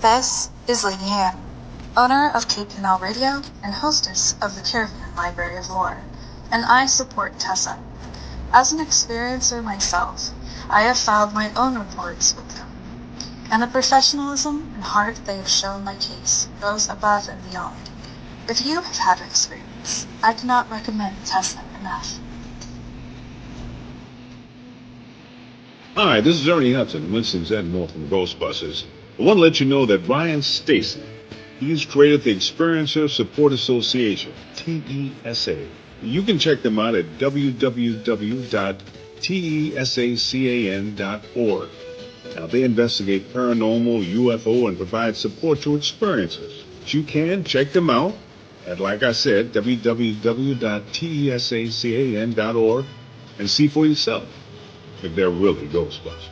This is Lady Anne, owner of KPNL Radio and hostess of the Caribbean Library of Lore, and I support Tessa. As an experiencer myself, I have filed my own reports with them, and the professionalism and heart they have shown my case goes above and beyond. If you have had an experience, I cannot recommend Tessa enough. Hi, this is Ernie Hudson, Winston Zedmore from Ghostbusters. I want to let you know that Ryan Stacy, he's created the Experiencer Support Association, TESA. You can check them out at www.tesacan.org. Now, they investigate paranormal, UFO, and provide support to experiencers. You can check them out at, like I said, www.tesacan.org and see for yourself if they're really Ghostbusters.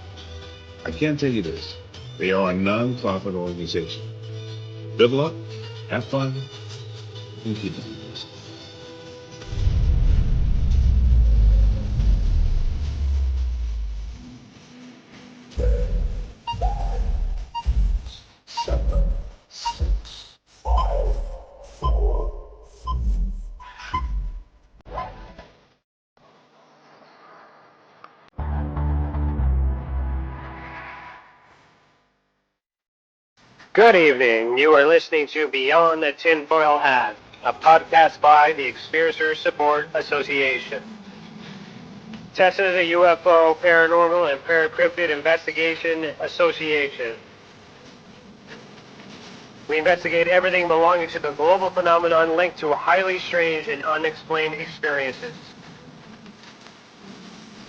I can tell you this, they are a non-profit organization. Good luck, have fun, and keep it. Good evening. You are listening to Beyond the Tinfoil Hat, a podcast by the Experiencer Support Association. Tessa is a UFO, Paranormal, and Paracryptid Investigation Association. We investigate everything belonging to the global phenomenon linked to highly strange and unexplained experiences.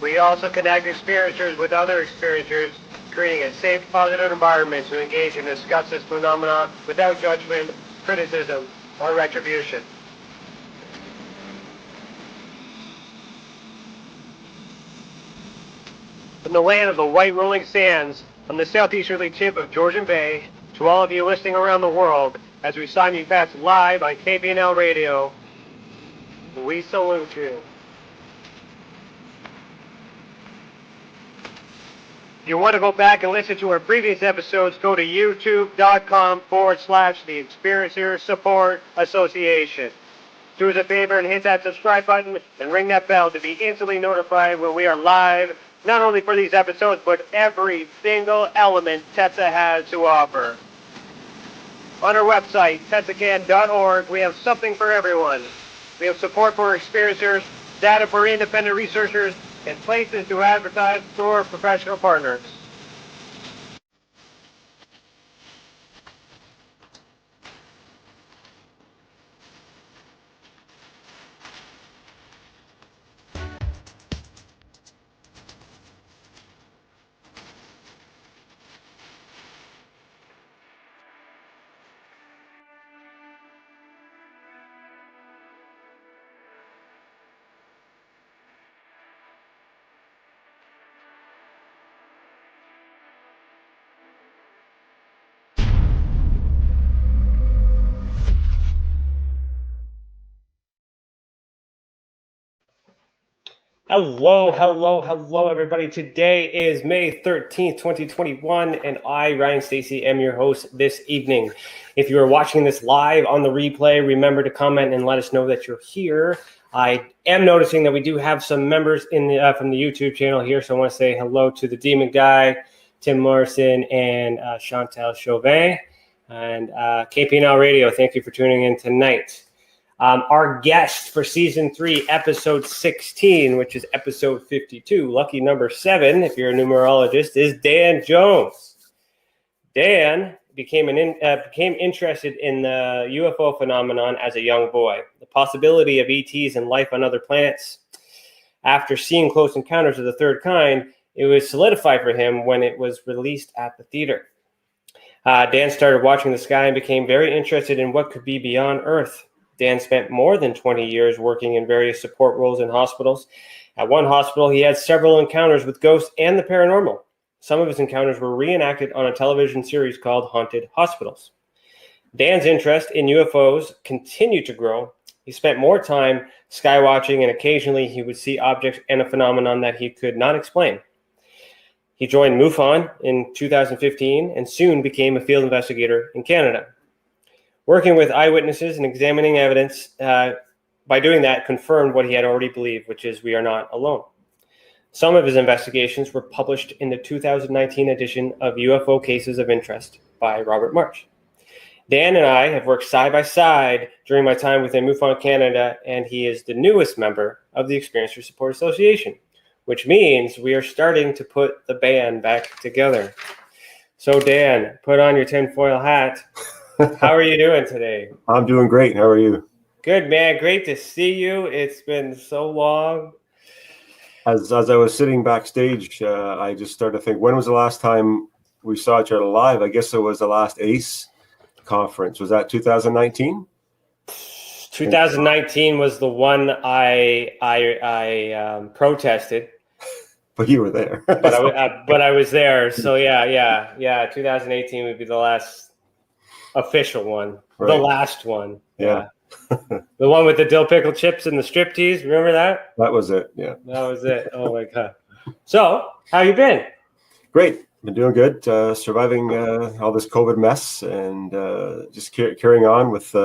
We also connect experiencers with other experiencers, creating a safe, positive environment to engage and discuss this phenomenon without judgment, criticism, or retribution. From the land of the white rolling sands, from the southeasterly tip of Georgian Bay, to all of you listening around the world, as we simulcast live on KPNL Radio, we salute you. If you want to go back and listen to our previous episodes, go to youtube.com/the Experiencer Support Association. Do us a favor and hit that subscribe button and ring that bell to be instantly notified when we are live, not only for these episodes, but every single element Tessa has to offer. On our website, tessacan.org, we have something for everyone. We have support for experiencers, data for independent researchers, and places to advertise for professional partners. Hello, everybody. Today is May 13th, 2021, and I, Ryan Stacy, am your host this evening. If you are watching this live on the replay, remember to comment and let us know that you're here. I am noticing that we do have some members in the, from the YouTube channel here, so I want to say hello to the Demon Guy, Tim Morrison, and Chantal Chauvin, and KPNL Radio. Thank you for tuning in tonight. Our guest for Season 3, Episode 16, which is Episode 52, lucky number 7, if you're a numerologist, is Dan Jones. Dan became interested in the UFO phenomenon as a young boy, the possibility of ETs and life on other planets. After seeing Close Encounters of the Third Kind, it was solidified for him when it was released at the theater. Dan started watching the sky and became very interested in what could be beyond Earth. Dan spent more than 20 years working in various support roles in hospitals. At one hospital, he had several encounters with ghosts and the paranormal. Some of his encounters were reenacted on a television series called Haunted Hospitals. Dan's interest in UFOs continued to grow. He spent more time skywatching, and occasionally he would see objects and a phenomenon that he could not explain. He joined MUFON in 2015 and soon became a field investigator in Canada. Working with eyewitnesses and examining evidence, by doing that, confirmed what he had already believed, which is we are not alone. Some of his investigations were published in the 2019 edition of UFO Cases of Interest by Robert March. Dan and I have worked side by side during my time within MUFON Canada, and he is the newest member of the Experiencers Support Association, which means we are starting to put the band back together. So Dan, put on your tinfoil hat. How are you doing today? I'm doing great. How are you? Good, man. Great to see you. It's been so long. As I was sitting backstage, I just started to think, when was the last time we saw each other live? I guess it was the last ACE conference. Was that 2019? 2019 was the one I protested. But you were there. but I was there. So yeah. 2018 would be the last official one, right. The last one. Yeah. The one with the dill pickle chips and the striptease. Remember that? That was it. Yeah. That was it. Oh my God. So how you been? Great. Been doing good. Surviving all this COVID mess and just carrying on with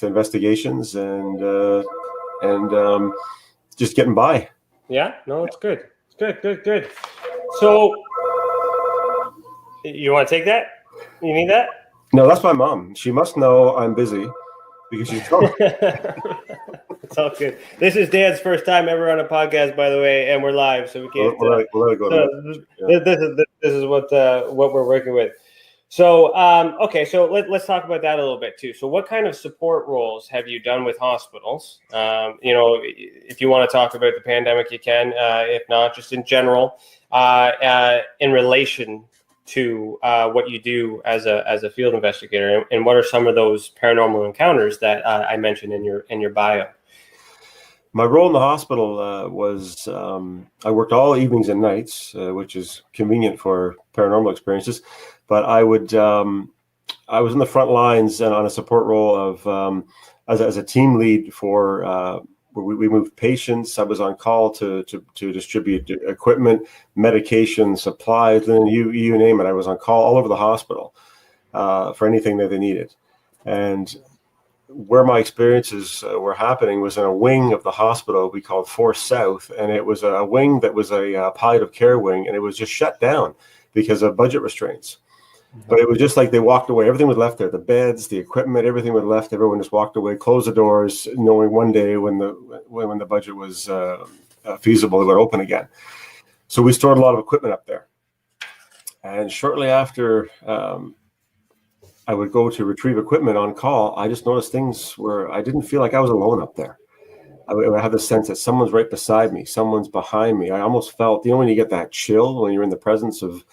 investigations and just getting by. Yeah. No, it's good. It's good. So you want to take that? You need that? No, that's my mom. She must know I'm busy because she's talking. It's all good. This is Dan's first time ever on a podcast, by the way, and we're live, so we can't. We'll let it go. This is what we're working with. So, okay, so let's talk about that a little bit too. So, what kind of support roles have you done with hospitals? If you want to talk about the pandemic, you can. If not, just in general, in relation to what you do as a field investigator, and what are some of those paranormal encounters that I mentioned in your bio? My role in the hospital was I worked all evenings and nights, which is convenient for paranormal experiences. But I was in the front lines and on a support role of as a team lead for. We moved patients. I was on call to distribute equipment, medication, supplies, and you name it. I was on call all over the hospital for anything that they needed. And where my experiences were happening was in a wing of the hospital we called 4 South, and it was a wing that was a palliative care wing, and it was just shut down because of budget restraints. But it was just like they walked away. Everything was left there. The beds, the equipment, everything was left. Everyone just walked away, closed the doors, knowing one day when the budget was feasible, it would open again. So we stored a lot of equipment up there. And shortly after I would go to retrieve equipment on call, I just noticed things where I didn't feel like I was alone up there. I would have the sense that someone's right beside me, someone's behind me. I almost felt, when you get that chill when you're in the presence of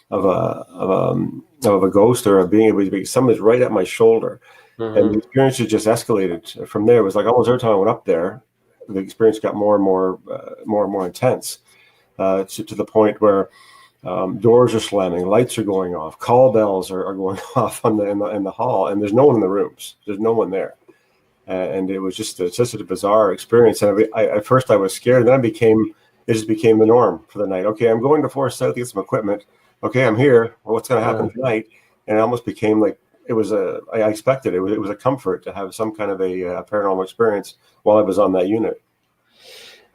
a ghost or a being able to be, someone's right at my shoulder. Mm-hmm. And the experience just escalated from there. It was like almost every time I went up there, the experience got more and more intense, to the point where doors are slamming, lights are going off, call bells are going off in the hall, and there's no one in the rooms. There's no one there. And it was just a bizarre experience. And at first I was scared, and then it just became the norm for the night. Okay, I'm going to 4 South to get some equipment. Okay, I'm here. Well, what's going to happen tonight? And it almost became like I expected it. It was a comfort to have some kind of a paranormal experience while I was on that unit.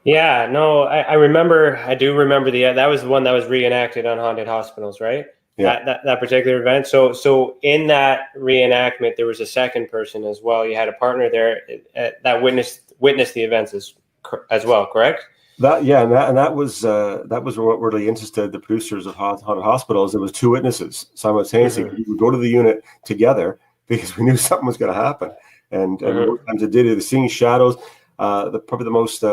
Yeah, no, I do remember that was the one that was reenacted on Haunted Hospitals, right? Yeah. That particular event. So in that reenactment, there was a second person as well. You had a partner there that witnessed the events as well, correct? That was what really interested the producers of Haunted Hospitals. There was 2 witnesses simultaneously. Mm-hmm. We would go to the unit together because we knew something was going to happen. And sometimes it did. Seeing shadows. Probably the most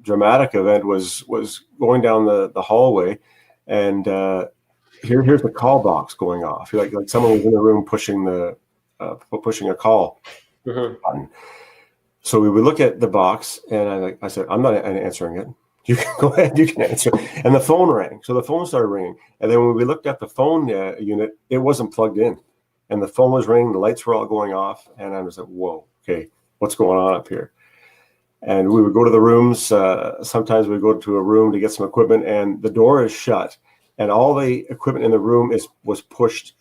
dramatic event was going down the hallway, and here's the call box going off. Like someone was in the room pushing a call button. So we would look at the box, and I said, I'm not answering it. You can go ahead, you can answer. And the phone rang. So the phone started ringing. And then when we looked at the phone unit, it wasn't plugged in. And the phone was ringing, the lights were all going off. And I was like, whoa, okay, what's going on up here? And we would go to the rooms. Sometimes we go to a room to get some equipment, and the door is shut, and all the equipment in the room was pushed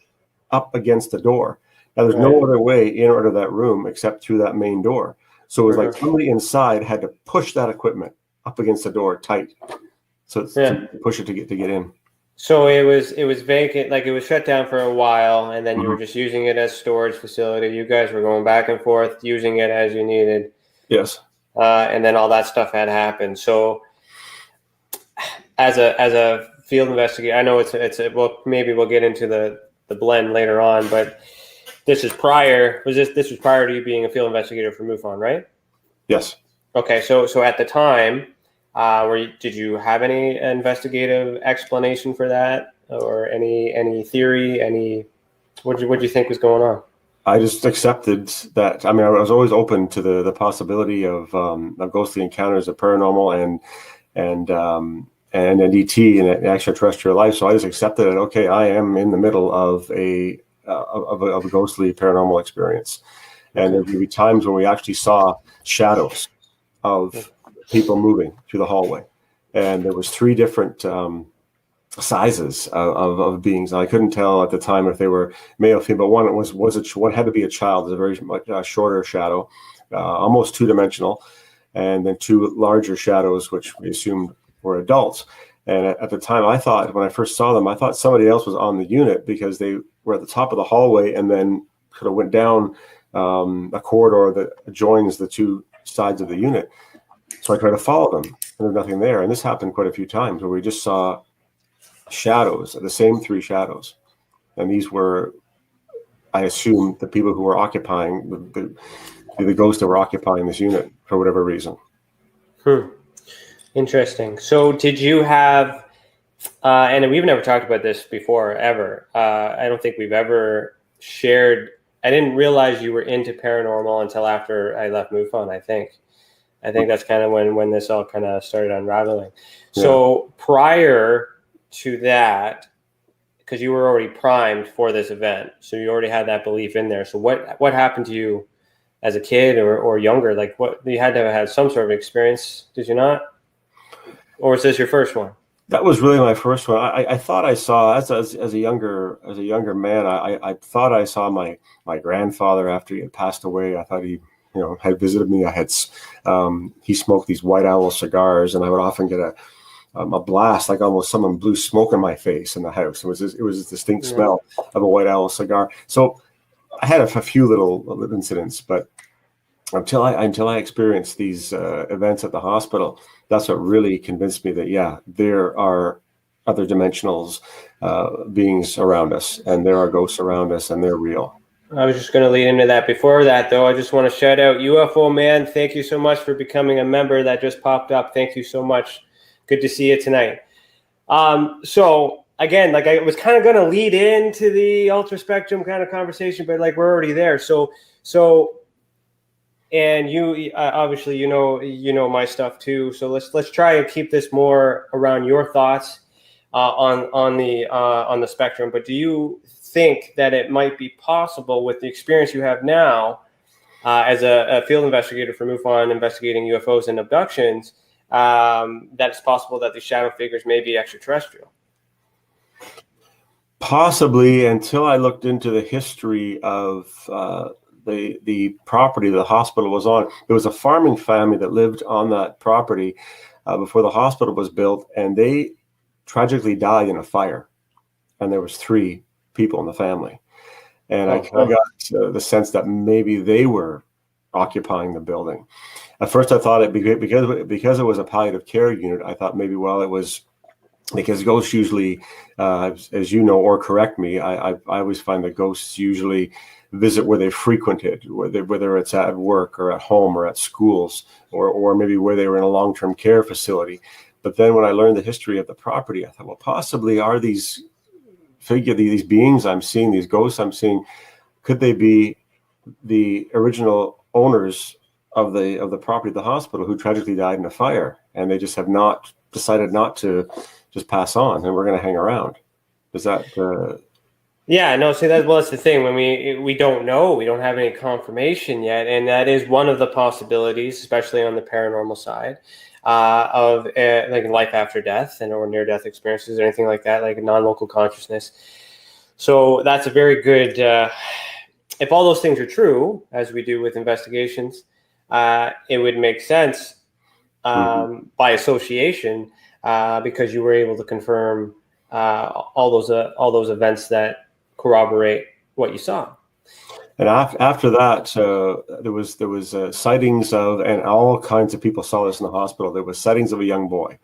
up against the door. Now, there's no other way in or out of that room except through that main door. So it was like somebody inside had to push that equipment up against the door tight, so to push it to get in. So it was vacant, like it was shut down for a while, and then you were just using it as storage facility. You guys were going back and forth, using it as you needed. Yes. And then all that stuff had happened. So as a field investigator, I know well, maybe we'll get into the blend later on, but this was prior to you being a field investigator for MUFON, right? Yes. Okay. So at the time, did you have any investigative explanation for that, or any theory? What do you think was going on? I just accepted that. I mean, I was always open to the possibility of ghostly encounters, of paranormal and NDT and extraterrestrial life. So I just accepted it. Okay, I am in the middle of a ghostly paranormal experience, and there would be times when we actually saw shadows of people moving through the hallway, and there was 3 different sizes of beings. I couldn't tell at the time if they were male or female. One one had to be a child. It was a very much shorter shadow, almost 2-dimensional, and then 2 larger shadows, which we assumed were adults. And at the time, I thought, when I first saw them, I thought somebody else was on the unit, because they were at the top of the hallway and then sort of went down a corridor that joins the 2 sides of the unit. So I tried to follow them, and there's nothing there. And this happened quite a few times, where we just saw shadows, the same 3 shadows. And these were, I assume, the people who were occupying, the ghosts that were occupying this unit for whatever reason. Interesting. So did you have, and we've never talked about this before, ever. I don't think we've ever shared. I didn't realize you were into paranormal until after I left MUFON, I think. I think that's kind of when this all kind of started unraveling. Yeah. So prior to that, because you were already primed for this event, so you already had that belief in there. So what happened to you as a kid or younger? Like, what, you had to have had some sort of experience, did you not? Or was this your first one? That was really my first one. I thought I saw, as a younger man, I thought I saw my grandfather after he had passed away. I thought he had visited me. He smoked these white owl cigars, and I would often get a blast, like almost someone blew smoke in my face in the house. It was a distinct smell of a white owl cigar. So I had a few little incidents, but until I experienced these events at the hospital, that's what really convinced me that there are other dimensionals beings around us, and there are ghosts around us, and they're real. I was just going to lead into that. Before that, though, I just want to shout out UFO Man. Thank you so much for becoming a member. That just popped up. Thank you so much. Good to see you tonight. So again, like, I was kind of going to lead into the ultra spectrum kind of conversation, but like, we're already there. So, and you obviously you know my stuff too. So let's try and keep this more around your thoughts on the spectrum. But do you think that it might be possible, with the experience you have now as a field investigator for MUFON, investigating UFOs and abductions, that it's possible that the shadow figures may be extraterrestrial? Possibly, until I looked into the history of the property the hospital was on. There was a farming family that lived on that property before the hospital was built, and they tragically died in a fire. And there was 3 people in the family, and I kind of got the sense that maybe they were occupying the building. At first, I thought it because it was a palliative care unit. I thought maybe, well, it was because ghosts usually, as you know, or correct me, I always find that ghosts usually visit where they frequented, whether it's at work or at home or at schools, or maybe where they were in a long-term care facility. But then when I learned the history of the property, I thought, well, possibly are these beings I'm seeing, these ghosts I'm seeing, could they be the original owners of the property of the hospital who tragically died in a fire, and they just have decided not to just pass on, and we're going to hang around? Does that Yeah, no, see that's the thing. When we don't know, we don't have any confirmation yet, and that is one of the possibilities, especially on the paranormal side, of like life after death and or near death experiences or anything like that, like non-local consciousness. So that's a very good. If all those things are true, as we do with investigations, it would make sense by association because you were able to confirm all those events that corroborate what you saw. And after that, there was sightings of, and all kinds of people saw this in the hospital. There was sightings of a young boy.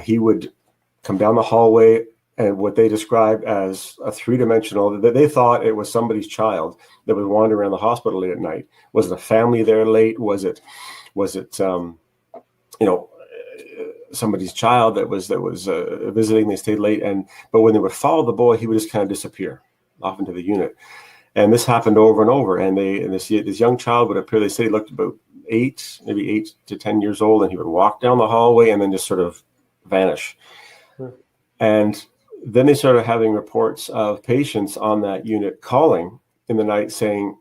He would come down the hallway, and what they described as a three-dimensional, that they thought it was somebody's child that was wandering around the hospital late at night. Was it a family there late? Was it somebody's child that was visiting? They stayed late, but when they would follow the boy, he would just kind of disappear off into the unit. And this happened over and over. And this young child would appear. They said he looked about maybe 8 to 10 years old, and he would walk down the hallway and then just sort of vanish. And then they started having reports of patients on that unit calling in the night saying,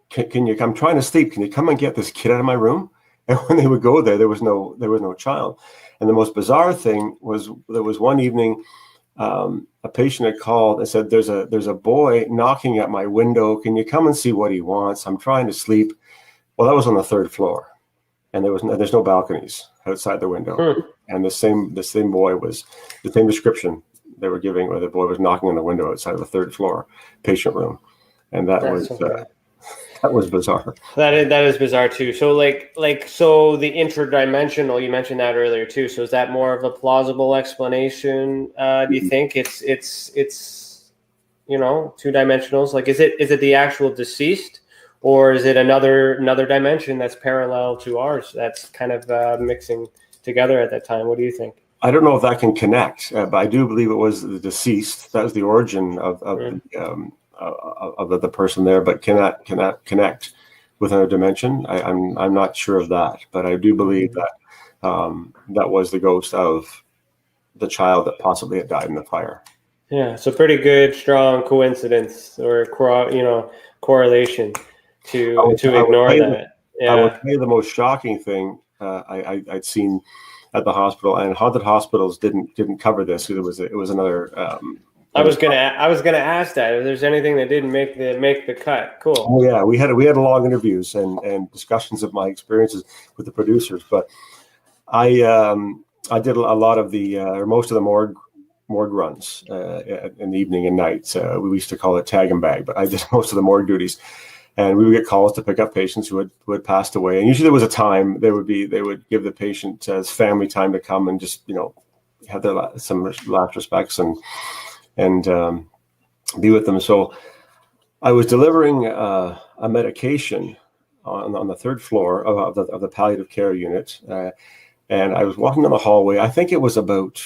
"Can you? I'm trying to sleep. Can you come and get this kid out of my room?" And when they would go there, there was no child. And the most bizarre thing was there was one evening. A patient had called and said, there's a boy knocking at my window. Can you come and see what he wants? I'm trying to sleep. Well, that was on the 3rd floor, and there's no balconies outside the window. And the same boy was the same description they were giving, where the boy was knocking on the window outside of the 3rd floor patient room. And that was bizarre. That is bizarre too. So so the interdimensional, you mentioned that earlier too. So is that more of a plausible explanation? Do you think it's 2-dimensionals? Like is it the actual deceased, or is it another dimension that's parallel to ours? That's kind of mixing together at that time. What do you think? I don't know if that can connect, but I do believe it was the deceased. That was the origin of the person there, but cannot connect with another dimension. I'm not sure of that, but I do believe that that was the ghost of the child that possibly had died in the fire. Yeah, so pretty good, strong coincidence or correlation to ignore that. Yeah. I would say the most shocking thing I'd seen at the hospital, and haunted hospitals didn't cover this. It was another. I was gonna ask that if there's anything that didn't make the cut. Cool. Oh yeah, we had long interviews and discussions of my experiences with the producers, but I did a lot of most of the morgue runs in the evening and night. We used to call it tag and bag, but I did most of the morgue duties, and we would get calls to pick up patients who had passed away. And usually there was a time they would give the patient as family time to come and just have some last respects and be with them. So I was delivering a medication on the 3rd floor of the palliative care unit, and I was walking down the hallway. I think it was about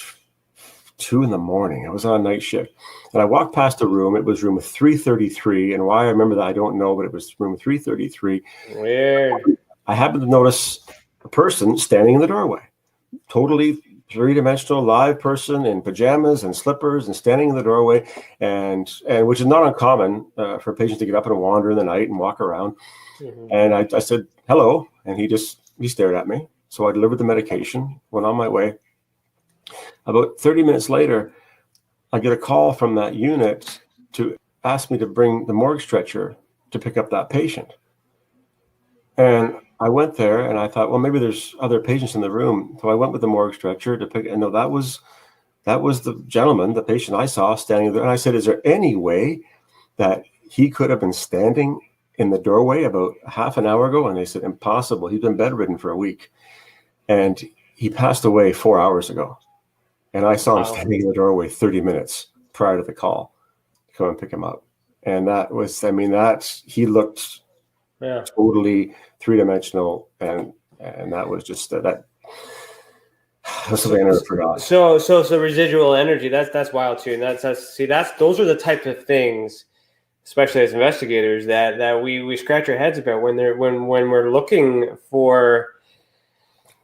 2 a.m. I was on a night shift, and I walked past a room. It was room 333, and why I remember that I don't know, but it was room 333. Weird. I happened to notice a person standing in the doorway, totally three-dimensional live person in pajamas and slippers and standing in the doorway, and which is not uncommon for patients to get up and wander in the night and walk around. Mm-hmm. And I said hello, and he stared at me. So I delivered the medication, went on my way. About 30 minutes later, I get a call from that unit to ask me to bring the morgue stretcher to pick up that patient. And I went there and I thought, well, maybe there's other patients in the room. So I went with the morgue stretcher to pick, and no, that was the gentleman, the patient I saw standing there. And I said, is there any way that he could have been standing in the doorway about half an hour ago? And they said, impossible. He's been bedridden for a week. And he passed away 4 hours ago. And I saw him standing in the doorway 30 minutes prior to the call to come and pick him up. And that was, he looked totally three-dimensional, and that was just that's something I never forgot. So residual energy, that's wild too. And those are the types of things, especially as investigators, that we scratch our heads about when we're looking for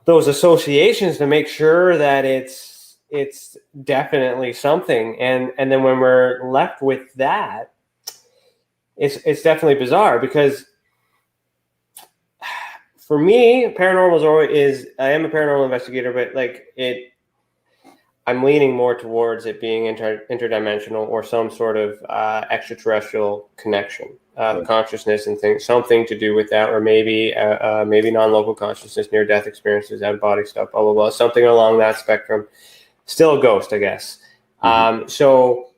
those associations to make sure that it's it's definitely something. And then when we're left with that, it's definitely bizarre, because for me, paranormal I am a paranormal investigator, but I'm leaning more towards it being interdimensional, or some sort of extraterrestrial connection, consciousness and things, something to do with that, or maybe non-local consciousness, near-death experiences, out-of-body stuff, blah, blah, blah, something along that spectrum. Still a ghost, I guess. Mm-hmm. So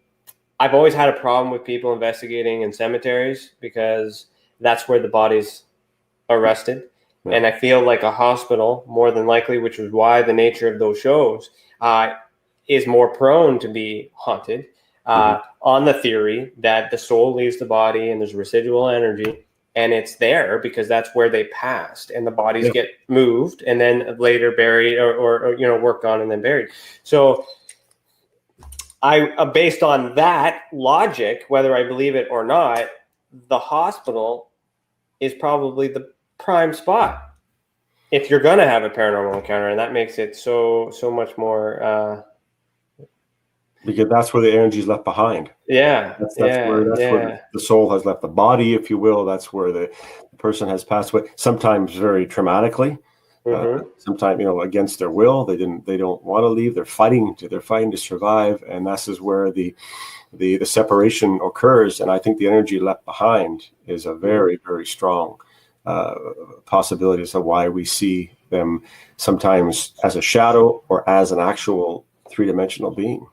I've always had a problem with people investigating in cemeteries, because that's where the bodies are rested. Yeah. And I feel like a hospital, more than likely, which is why the nature of those shows is more prone to be haunted, on the theory that the soul leaves the body and there's residual energy, and it's there because that's where they passed, and the bodies get moved and then later buried, or worked on and then buried. So based on that logic, whether I believe it or not, the hospital is probably the prime spot if you're going to have a paranormal encounter, and that makes it so much more because that's where the energy is left behind. That's where the soul has left the body, if you will. That's where the person has passed away, sometimes very traumatically, sometimes against their will. They don't want to leave. They're fighting to survive, and this is where the separation occurs. And I think the energy left behind is a very, very strong possibility as to why we see them sometimes as a shadow or as an actual three-dimensional being.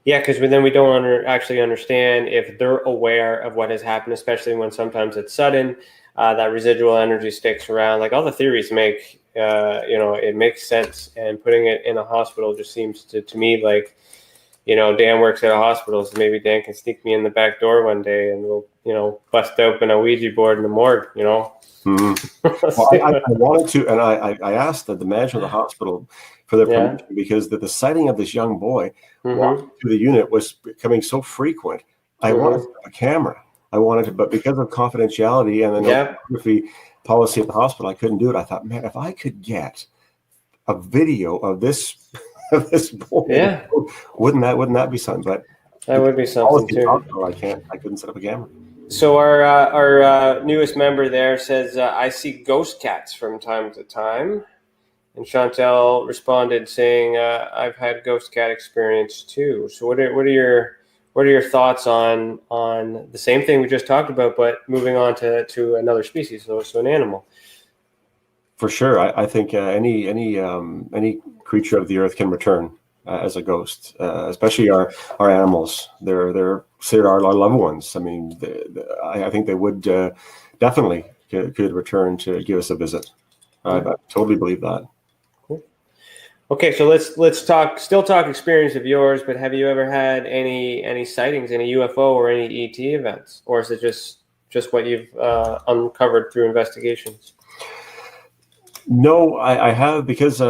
Yeah, because then we don't actually understand if they're aware of what has happened, especially when sometimes it's sudden. That residual energy sticks around. Like, all the theories make, it makes sense. And putting it in a hospital just seems to me like, Dan works at a hospital, so maybe Dan can sneak me in the back door one day and we'll, bust open a Ouija board in the morgue, Mm-hmm. Well, I wanted to, and I asked the manager of the hospital for their permission, because the sighting of this young boy walking through the unit was becoming so frequent. I wanted a camera. But because of confidentiality and the photography policy at the hospital, I couldn't do it. I thought, man, if I could get a video of this boy, wouldn't that be something? But that would be something too. Hospital, I couldn't set up a camera. So our newest member there says, I see ghost cats from time to time. And Chantel responded saying, I've had ghost cat experience too. So what are your thoughts on the same thing we just talked about, but moving on to another species, so an animal? For sure. I think any creature of the earth can return as a ghost, especially our animals. They're considered our loved ones. I mean, I think they would definitely could return to give us a visit. I totally believe that. Cool. Okay, so let's talk experience of yours. But have you ever had any sightings, any UFO or any ET events, or is it just what you've uncovered through investigations? No, I have, because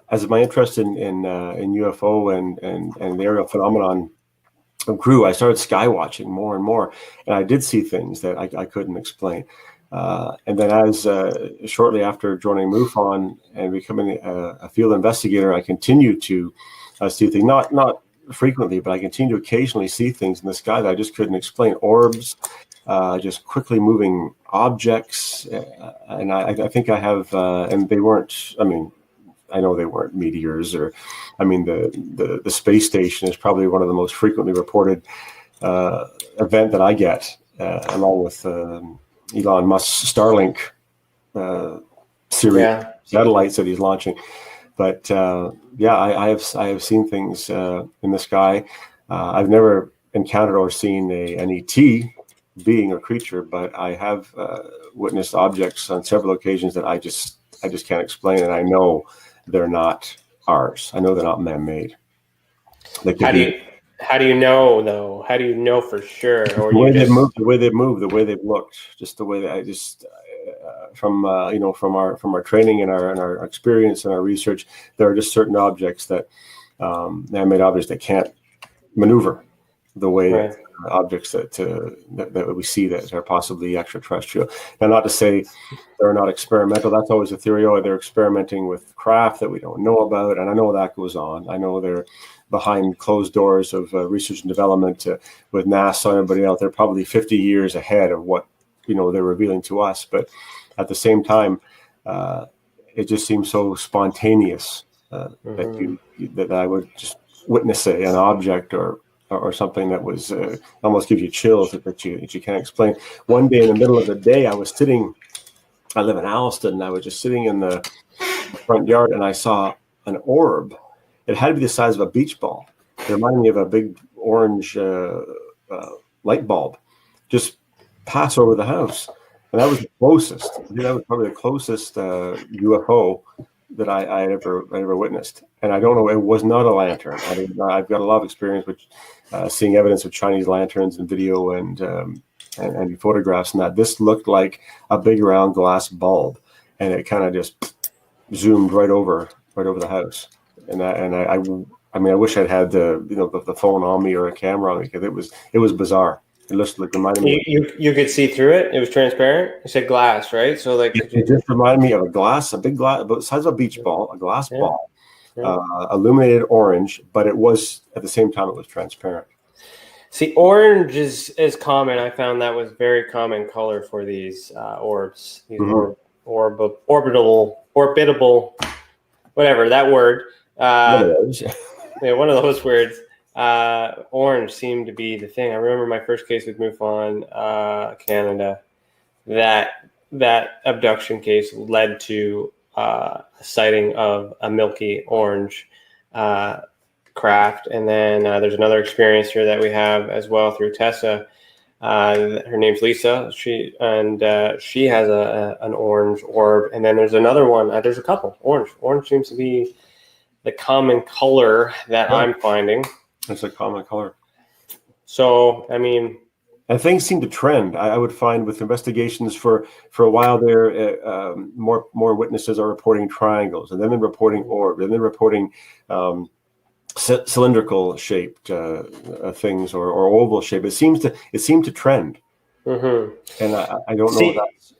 as my interest in UFO and the aerial phenomenon grew, I started sky watching more and more, and I did see things that I couldn't explain. And then as shortly after joining MUFON and becoming a field investigator, I continued to see things, not frequently, but I continue to occasionally see things in the sky that I just couldn't explain. Orbs, just quickly moving objects, and I think I have, and they weren't, I know they weren't meteors, or, the space station is probably one of the most frequently reported event that I get, along with Elon Musk's Starlink series satellites that he's launching. But I have seen things in the sky. I've never encountered or seen an ET being or creature, but I have witnessed objects on several occasions that I just can't explain, and I know they're not ours. I know they're not man-made. How do you know, though? How do you know for sure? Or the way they've moved, the way they've looked, just the way that from our training and our experience and our research, there are just certain objects that man-made objects that can't maneuver. the way Right. that objects that we see that are possibly extraterrestrial. Now, not to say they're not experimental. That's always a theory. Oh, they're experimenting with craft that we don't know about, and I know that goes on. I know they're behind closed doors of research and development with NASA and everybody else. They're probably 50 years ahead of what they're revealing to us. But at the same time, it just seems so spontaneous that I would just witness an object or something that was almost gives you chills that you can't explain. One day in the middle of the day, I live in Alliston, and I was just sitting in the front yard, and I saw an orb. It had to be the size of a beach ball. It reminded me of a big orange light bulb just pass over the house. And that was the closest. I think that was probably the closest UFO that I ever witnessed. And I don't know, it was not a lantern. I've got a lot of experience with seeing evidence of Chinese lanterns and video and photographs and that. This looked like a big round glass bulb, and it kind of just zoomed right over the house. And I wish I'd had the phone on me or a camera on me, because it was bizarre. It just reminded me. You could see through it. It was transparent. You said glass, right? So it just reminded me of a big glass, about the size of a beach ball, a glass ball, illuminated orange, but it was at the same time it was transparent. See, orange is common. I found that was very common color for these orbs. These orbitable, whatever that word. One of those words. Orange seemed to be the thing. I remember my first case with MUFON Canada. That abduction case led to a sighting of a milky orange craft, and then there's another experience here that we have as well through Tessa. Her name's Lisa. She has an orange orb, and then there's another one. There's a couple orange. Orange seems to be the common color that I'm finding. It's a common color. So, I mean, and things seem to trend. I would find with investigations for a while there, more witnesses are reporting triangles, and then they're reporting orbs, and they're reporting cylindrical shaped things or oval shape. It seemed to trend, and I don't know if that's.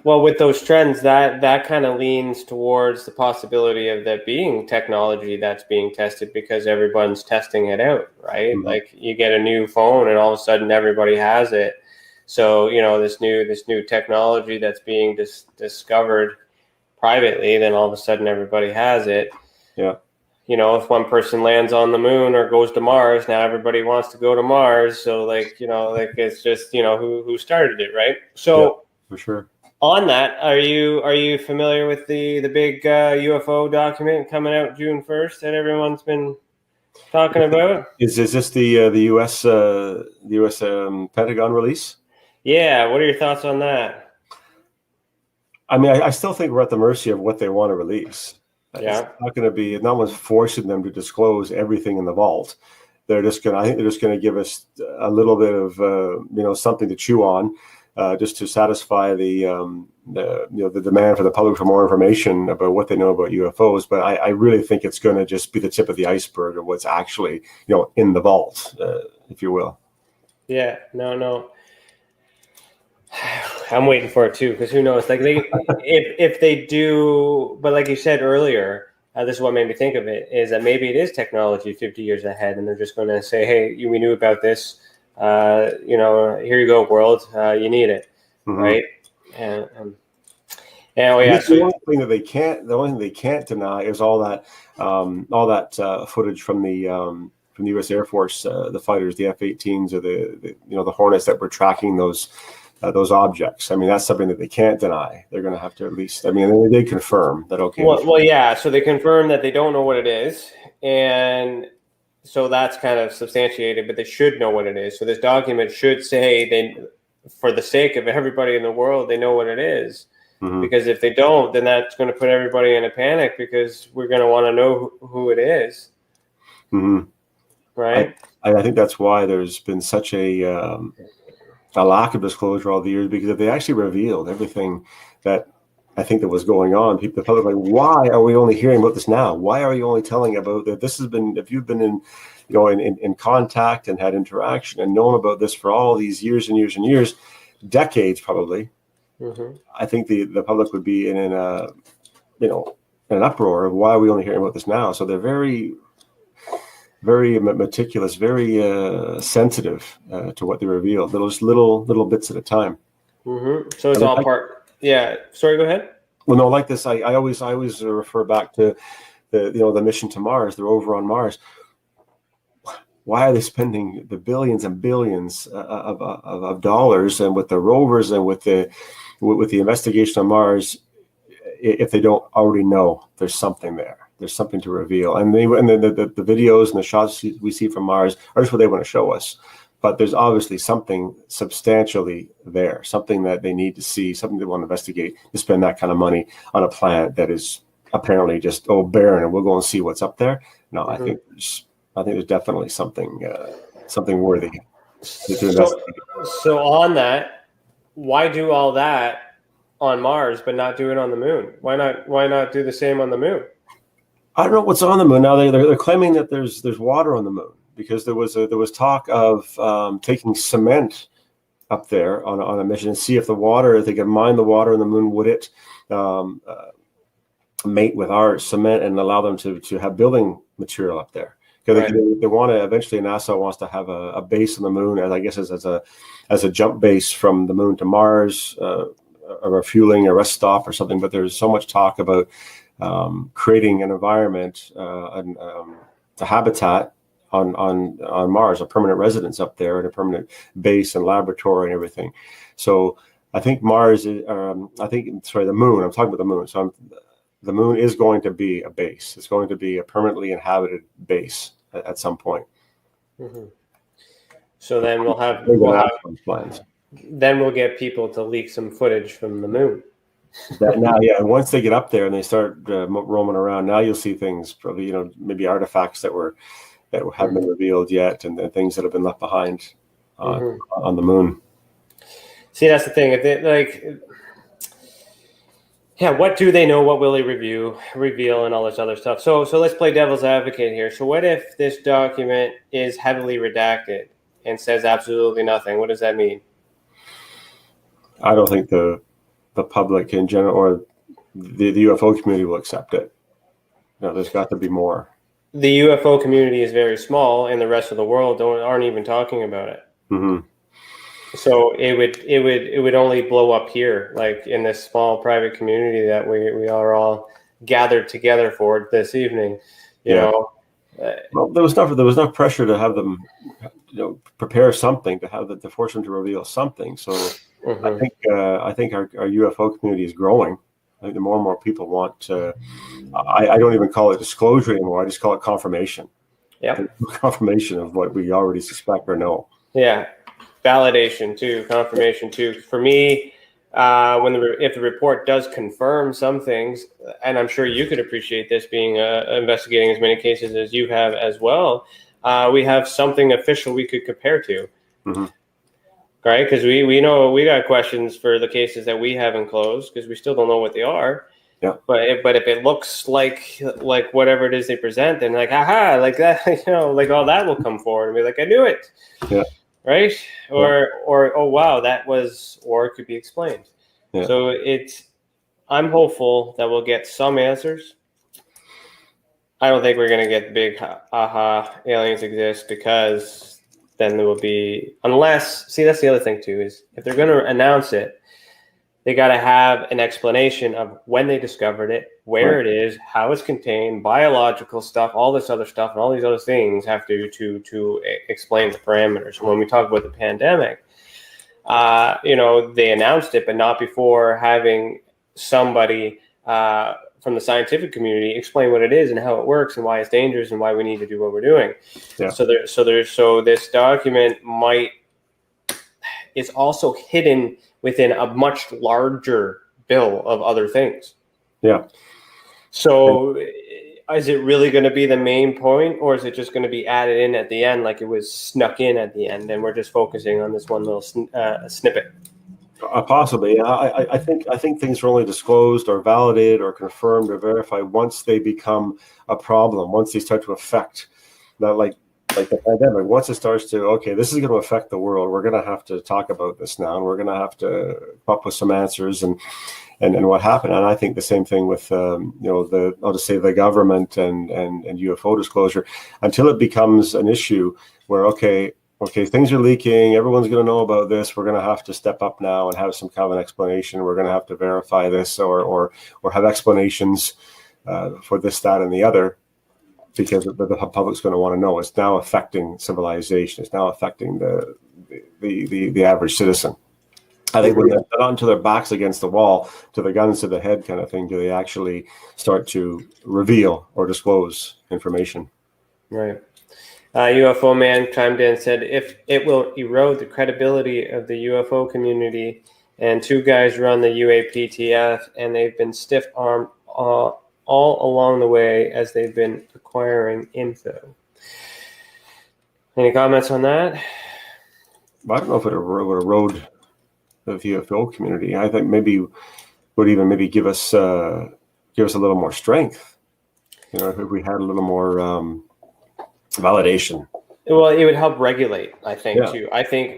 Well, with those trends, that kind of leans towards the possibility of that being technology that's being tested, because everyone's testing it out, right? Like you get a new phone and all of a sudden everybody has it. So, this new technology that's being discovered privately, then all of a sudden everybody has it. Yeah. If one person lands on the moon or goes to Mars, now everybody wants to go to Mars. So it's just, who started it, right? So yeah, for sure. On that, are you familiar with the big UFO document coming out June 1st that everyone's been talking about? Is this the U.S. Pentagon release? Yeah. What are your thoughts on that? I mean, I still think we're at the mercy of what they want to release. Yeah. It's not going to be. No one's forcing them to disclose everything in the vault. I think they're just going to give us a little bit of something to chew on. Just to satisfy the demand for the public for more information about what they know about UFOs. But I really think it's going to just be the tip of the iceberg of what's actually, in the vault, if you will. Yeah, no. I'm waiting for it too, because who knows? Like if they do, but like you said earlier, this is what made me think of it, is that maybe it is technology 50 years ahead, and they're just going to say, hey, we knew about this. Here you go, world. You need it, right? And the only thing they can't deny is all that footage from the U.S. Air Force, the fighters, the F-18s, or the Hornets that were tracking those objects. I mean, that's something that they can't deny. They're going to have to at least. I mean, they confirm that. Okay. Well, yeah. So they confirm that they don't know what it is, and so that's kind of substantiated, but they should know what it is. So this document should say for the sake of everybody in the world, they know what it is. Because if they don't, then that's going to put everybody in a panic, because we're going to want to know who it is. Right? I think that's why there's been such a lack of disclosure all the years, because if they actually revealed everything that I think that was going on. The public were like, why are we only hearing about this now? Why are you only telling about that? This has been, if you've been in contact and had interaction and known about this for all these years and years and years, decades probably, I think the public would be in an uproar of why are we only hearing about this now? So they're very, very meticulous, very sensitive to what they reveal. Little bits at a time. So it's all part. Yeah. Sorry. Go ahead. Well, no, like this, I always refer back to the mission to Mars. They're over on Mars. Why are they spending the billions and billions of dollars and with the rovers and with the investigation on Mars if they don't already know there's something there? There's something to reveal, and the videos and the shots we see from Mars are just what they want to show us. But there's obviously something substantially there, something that they need to see, something they want to investigate, to spend that kind of money on a planet that is apparently just barren, and we'll go and see what's up there. No, I think there's definitely something worthy to investigate. So on that, why do all that on Mars but not do it on the moon? Why not do the same on the moon? I don't know what's on the moon now. They're claiming that there's water on the moon, because there was talk of taking cement up there on a mission and see if they could mine the water in the moon, would it mate with our cement and allow them to have building material up there. Because they want to eventually, NASA wants to have a base on the moon, as I guess as a jump base from the moon to Mars, a refueling, a rest stop or something. But there's so much talk about creating an environment, a habitat on Mars, a permanent residence up there, and a permanent base and laboratory and everything. So I think Mars is, the moon. I'm talking about the moon. So the moon is going to be a base. It's going to be a permanently inhabited base at some point. So then we'll have plans. Then we'll get people to leak some footage from the moon. Once they get up there and they start roaming around, now you'll see things, probably, maybe artifacts that haven't been revealed yet, and things that have been left behind on the moon. See, that's the thing. If they, what do they know? What will they reveal, and all this other stuff? So let's play devil's advocate here. So what if this document is heavily redacted and says absolutely nothing? What does that mean? I don't think the public in general or the UFO community will accept it. No, there's got to be more. The UFO community is very small, and the rest of the world aren't even talking about it. So it would only blow up here, like in this small private community that we are all gathered together for this evening. You know. Well, there was no pressure to have them, prepare something, to force them to reveal something. So I think our UFO community is growing. I think the more and more people want to. I don't even call it disclosure anymore. I just call it confirmation. Yeah, confirmation of what we already suspect or know. Yeah, validation too, confirmation too. For me, if the report does confirm some things, and I'm sure you could appreciate this, being investigating as many cases as you have as well, we have something official we could compare to. Right? Because we know we got questions for the cases that we haven't closed because we still don't know what they are. Yeah. But if it looks like whatever it is they present, then like, aha, like that, like all that will come forward and be like, I knew it. Yeah. Right? Or oh wow, that was, or it could be explained. Yeah. So I'm hopeful that we'll get some answers. I don't think we're gonna get big aha, aliens exist, because then there will be, unless, see, that's the other thing too, is if they're going to announce it, they got to have an explanation of when they discovered it, where it is, how it's contained, biological stuff, all this other stuff, and all these other things have to explain the parameters. When we talk about the pandemic, they announced it, but not before having somebody from the scientific community explain what it is and how it works and why it's dangerous and why we need to do what we're doing. Yeah. So this document is also hidden within a much larger bill of other things. Yeah. So is it really going to be the main point, or is it just going to be added in at the end, like it was snuck in at the end, and we're just focusing on this one little snippet? Possibly. Yeah. I think things are only disclosed or validated or confirmed or verified once they become a problem, once they start to affect that, like the pandemic. Once it starts to, okay, this is going to affect the world, we're going to have to talk about this now, and we're going to have to come up with some answers and what happened. And I think the same thing with I'll just say the government and UFO disclosure, until it becomes an issue where okay, things are leaking, everyone's going to know about this, we're going to have to step up now and have some kind of an explanation. We're going to have to verify this or have explanations for this, that, and the other, because the public's going to want to know. It's now affecting civilization. It's now affecting the average citizen. I think when they're not to their backs against the wall, to the guns to the head kind of thing, do they actually start to reveal or disclose information? Right. UFO Man chimed in and said, if it will erode the credibility of the UFO community, and two guys run the UAPTF, and they've been stiff-armed all along the way as they've been acquiring info. Any comments on that? I don't know if it would erode the UFO community. I think maybe would even give us a little more strength. If we had a little more validation. Well, it would help regulate, I think, too. I think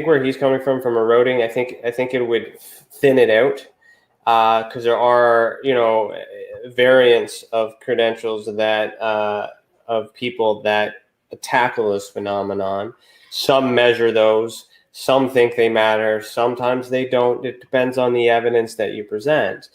where he's coming from eroding, I think it would thin it out, because there are variants of credentials that of people that tackle this phenomenon. Some measure those. Some think they matter. Sometimes they don't. It depends on the evidence that you present.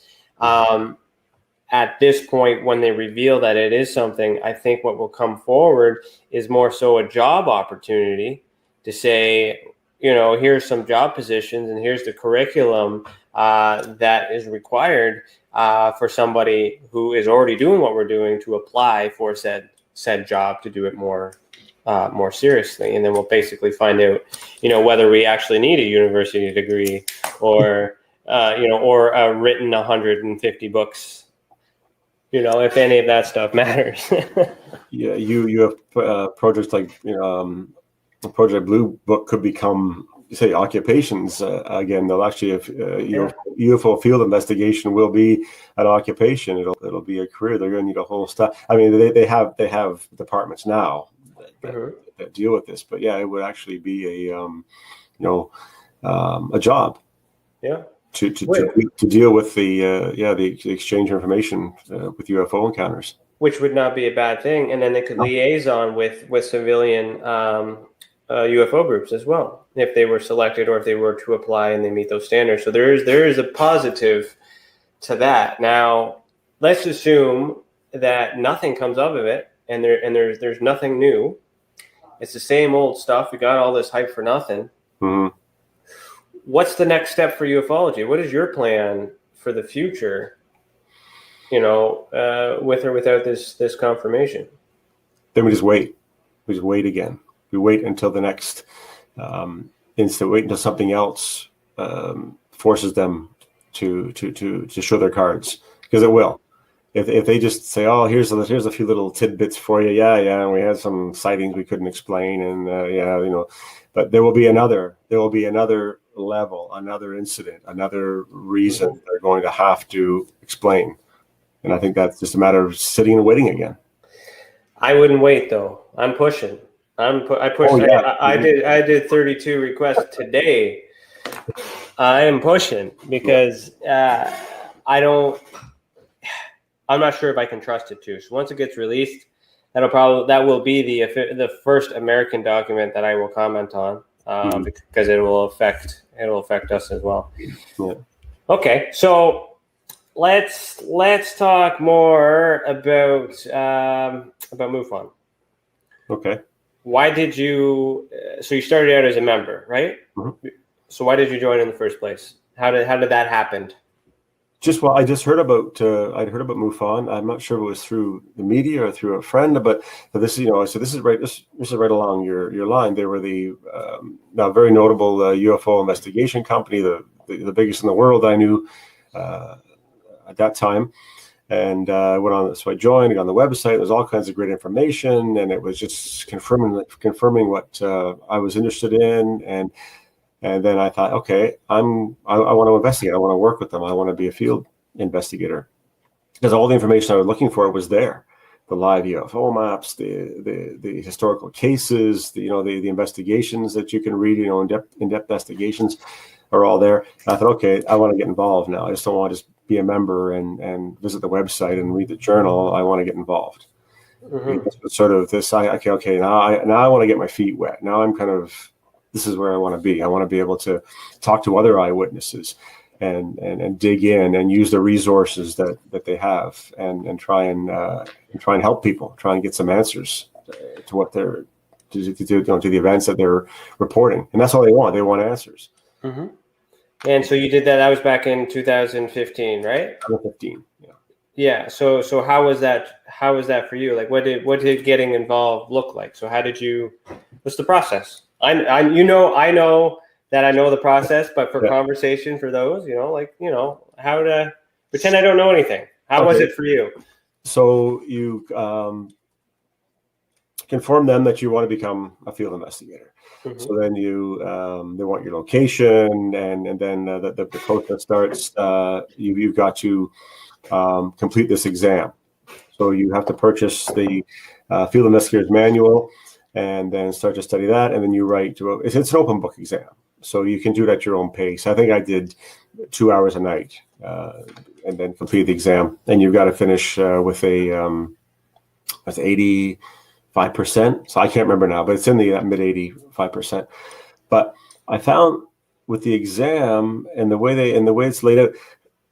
At this point, when they reveal that it is something, I think what will come forward is more so a job opportunity to say, here's some job positions and here's the curriculum that is required for somebody who is already doing what we're doing to apply for said job, to do it more seriously. And then we'll basically find out, whether we actually need a university degree or written 150 books, if any of that stuff matters. Yeah, you have projects like Project Blue Book could become, say, occupations again. They'll actually have UFO field investigation will be an occupation. It'll be a career. They're going to need a whole staff. I mean, they have departments now that deal with this, but yeah, it would actually be a job. Yeah. To deal with the exchange of information with UFO encounters, which would not be a bad thing, and then they could liaison with civilian UFO groups as well, if they were selected or if they were to apply and they meet those standards. So there is a positive to that. Now, let's assume that nothing comes up of it, and there's nothing new. It's the same old stuff. We got all this hype for nothing. Mm-hmm. What's the next step for ufology? What is your plan for the future, with or without this confirmation? Then we just wait. We just wait again. We wait until the next instant. Wait until something else forces them to show their cards, because it will. If they just say, "Oh, here's a few little tidbits for you," and we had some sightings we couldn't explain, and but there will be another level, another incident, another reason they're going to have to explain. And I think that's just a matter of sitting and waiting again. I wouldn't wait though. I'm pushing. I pushed. Oh, yeah. I did 32 requests today. I am pushing because I'm not sure if I can trust it too. So once it gets released, that will be the first American document that I will comment on, because it will affect us as well. Yeah. Okay, so let's talk more about MUFON. Okay. Why did you? So you started out as a member, right? Mm-hmm. So why did you join in the first place? How did that happen? I just heard about I'd heard about MUFON. I'm not sure if it was through the media or through a friend, but this is this is right along your line. They were the now very notable UFO investigation company, the biggest in the world I knew at that time. And I went on, so I joined, I got on the website. There's all kinds of great information, and it was just confirming what I was interested in, and And then I thought, okay, I want to investigate. I want to work with them. I want to be a field investigator, because all the information I was looking for was there. The live UFO maps, the historical cases, the investigations that you can read, in-depth investigations are all there. And I thought, okay, I want to get involved now. I just don't want to just be a member and visit the website and read the journal. I want to get involved. Sort of this, okay, now I want to get my feet wet. Now I'm kind of, this is where I want to be. I want to be able to talk to other eyewitnesses and dig in and use the resources that they have and try and help people, try and get some answers to what they're to the events that they're reporting. And that's all they want. They want answers. Mm-hmm. And so you did that. That was back in 2015, right? 2015. Yeah. Yeah. So how was that? How was that for you? Like, what did getting involved look like? So what's the process? I know that I know the process, but for conversation for those, how to pretend I don't know anything. How was it for you? So you inform them that you want to become a field investigator. Mm-hmm. So then they want your location, and then the process starts. You've got to complete this exam. So you have to purchase the field investigator's manual, and then start to study that, and then you write. It's an open book exam, so you can do it at your own pace. I think I did 2 hours a night, and then complete the exam. And you've got to finish with that's 85%. So I can't remember now, but it's in the mid 85%. But I found with the exam and the way it's laid out,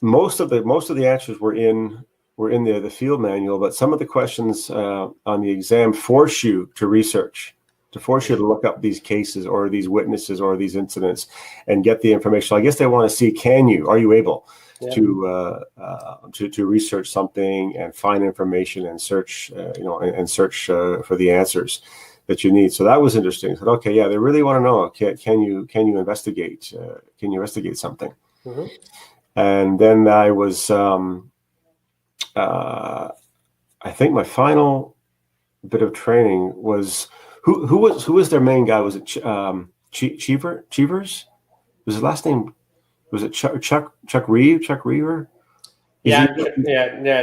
most of the answers were in the field manual, but some of the questions on the exam force you to research, to force you to look up these cases or these witnesses or these incidents and get the information. So I guess they want to see, are you able to research something and find information and search, and search for the answers that you need. So that was interesting. I said, okay, yeah, they really want to know, can you investigate? Can you investigate something? Mm-hmm. And then I was, I think my final bit of training was who was their main guy? Was it Cheevers? Was his last name? Was it Chuck Reaver? Yeah.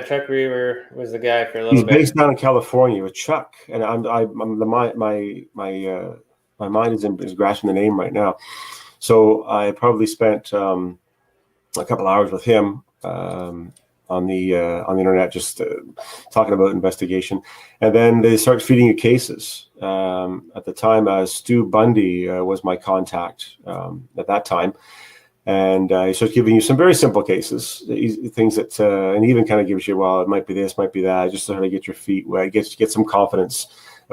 Chuck Reaver was the guy for a little bit. He's based down in California with Chuck, and my mind is grasping the name right now. So I probably spent a couple hours with him on the internet, just talking about investigation, and then they start feeding you cases. At the time, Stu Bundy was my contact at that time. And he starts giving you some very simple cases, things that, and he even kind of gives you, well, it might be this, might be that, just to try to get your feet wet, get some confidence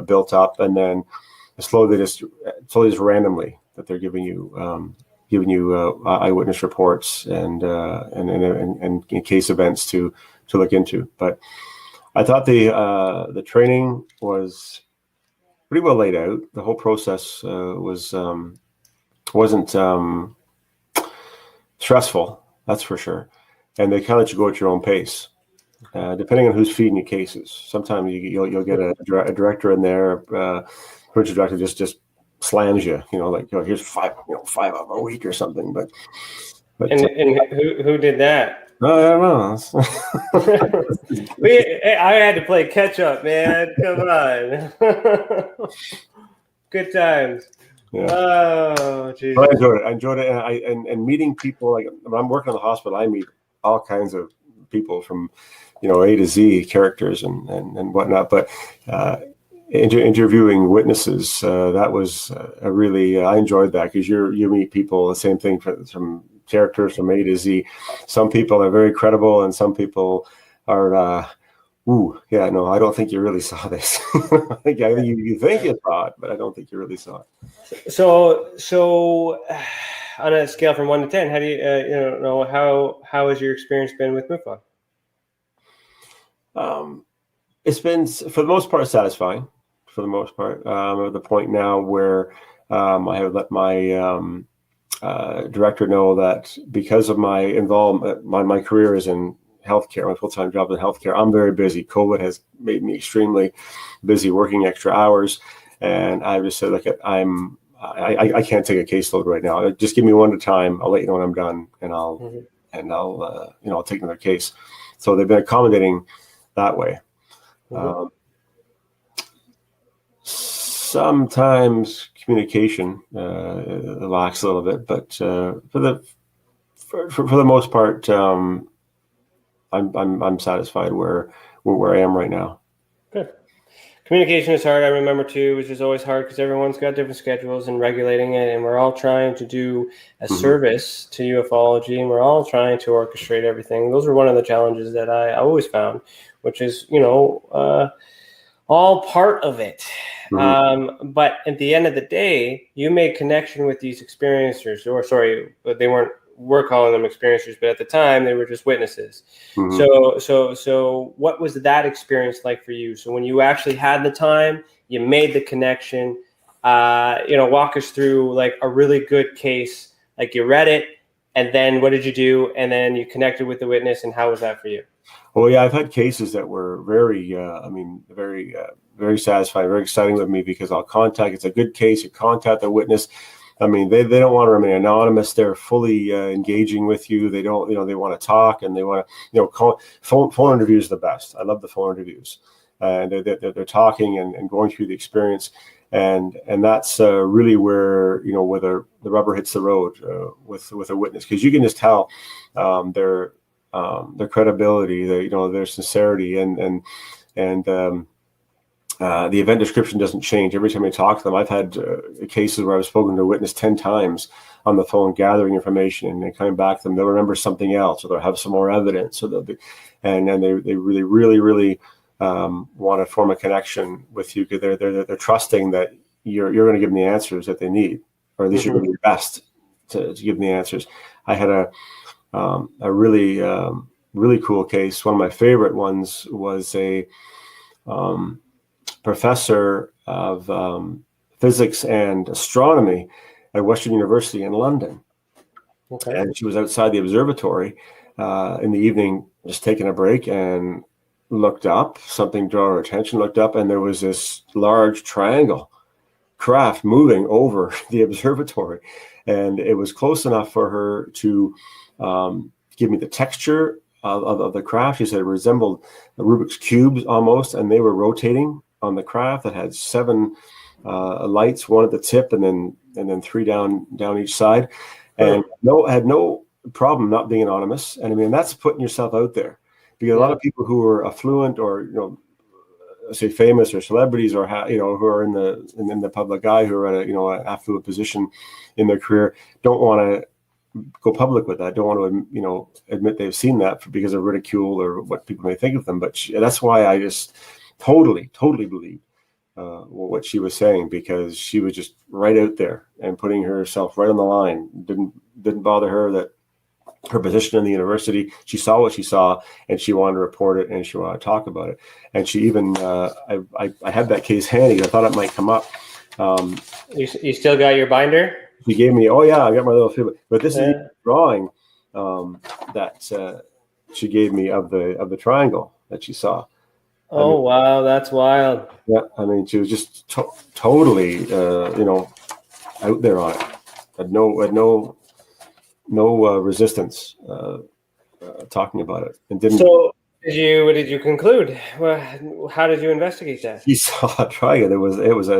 built up, and then slowly just randomly that they're giving you eyewitness reports and case events to look into. But I thought the training was pretty well laid out. The whole process wasn't stressful, that's for sure. And they kind of let you go at your own pace, depending on who's feeding you cases. Sometimes you'll get a director in there, project director just slams you, here's five of them a week or something. But who did that? I don't know. I had to play catch up, man. Come on. Good times. Yeah. Oh, geez. But I enjoyed it, and meeting people. Like when I'm working in the hospital, I meet all kinds of people from, A to Z characters and whatnot. But interviewing witnesses, that was a really I enjoyed that, because you meet people, the same thing from characters from A to Z. Some people are very credible, and some people are. I don't think you really saw this. I think you think you saw it, but I don't think you really saw it. So on a scale from 1 to 10, how do you how has your experience been with MUFON? It's been, for the most part, satisfying. For the most part, I'm at the point now where I have let my director know that because of my involvement, my career is in healthcare, my full-time job in healthcare, I'm very busy. COVID has made me extremely busy, working extra hours, and I just said, look, I'm I can't take a caseload right now. Just give me one at a time. I'll let you know when I'm done, and I'll I'll take another case. So they've been accommodating that way. Sometimes communication lacks a little bit, but for the most part, I'm satisfied where I am right now. Good. Communication is hard. I remember too, which is always hard because everyone's got different schedules and regulating it, and we're all trying to do a service to ufology, and we're all trying to orchestrate everything. Those are one of the challenges that I always found, which is all part of it. But at the end of the day, you made connection with these experiencers, or sorry, we're calling them experiencers, but at the time they were just witnesses. So what was that experience like for you? So when you actually had the time, you made the connection, walk us through like a really good case, like you read it, and then what did you do? And then you connected with the witness, and how was that for you? Well, yeah, I've had cases that were very, very satisfying, very exciting with me, because it's a good case, you contact the witness. I mean, they don't want to remain anonymous. They're fully engaging with you. They don't, they want to talk, and they want to, call. Phone interviews are the best. I love the phone interviews. And they're talking and going through the experience. And that's really where, where the rubber hits the road with a witness, because you can just tell their credibility, their sincerity, and the event description doesn't change every time I talk to them. I've had cases where I've spoken to a witness 10 times on the phone, gathering information, and then coming back to them. They'll remember something else, or they'll have some more evidence, or and then they really, really, really want to form a connection with you, because they're trusting that you're going to give them the answers that they need, or at least you're going to be best to give them the answers. I had a really, really cool case. One of my favorite ones was a professor of physics and astronomy at Western University in London. Okay. And she was outside the observatory in the evening, just taking a break, and looked up. Something drew her attention, looked up, and there was this large triangle craft moving over the observatory. And it was close enough for her to give me the texture of the craft. She said it resembled the Rubik's cubes almost, and they were rotating on the craft that had 7 lights, one at the tip, and then 3 down each side, and had no problem not being anonymous. And I mean, that's putting yourself out there, because a lot of people who are affluent, or say famous or celebrities, or who are in the public eye, who are at an affluent position in their career, don't want to go public with that, don't want to admit they've seen that because of ridicule or what people may think of them. But that's why I just totally believe what she was saying, because she was just right out there and putting herself right on the line. Didn't bother her that her position in the university, she saw what she saw, and she wanted to report it, and she wanted to talk about it. And she even I had that case handy. I thought it might come up. You still got your binder? She gave me, I got my little film, but this is the drawing that she gave me of the triangle that she saw. Wow, that's wild. Yeah, I mean, she was just totally, out there on it. Had no resistance talking about it, and didn't. So, what did you conclude? Well, how did you investigate that? She saw a triangle. It was a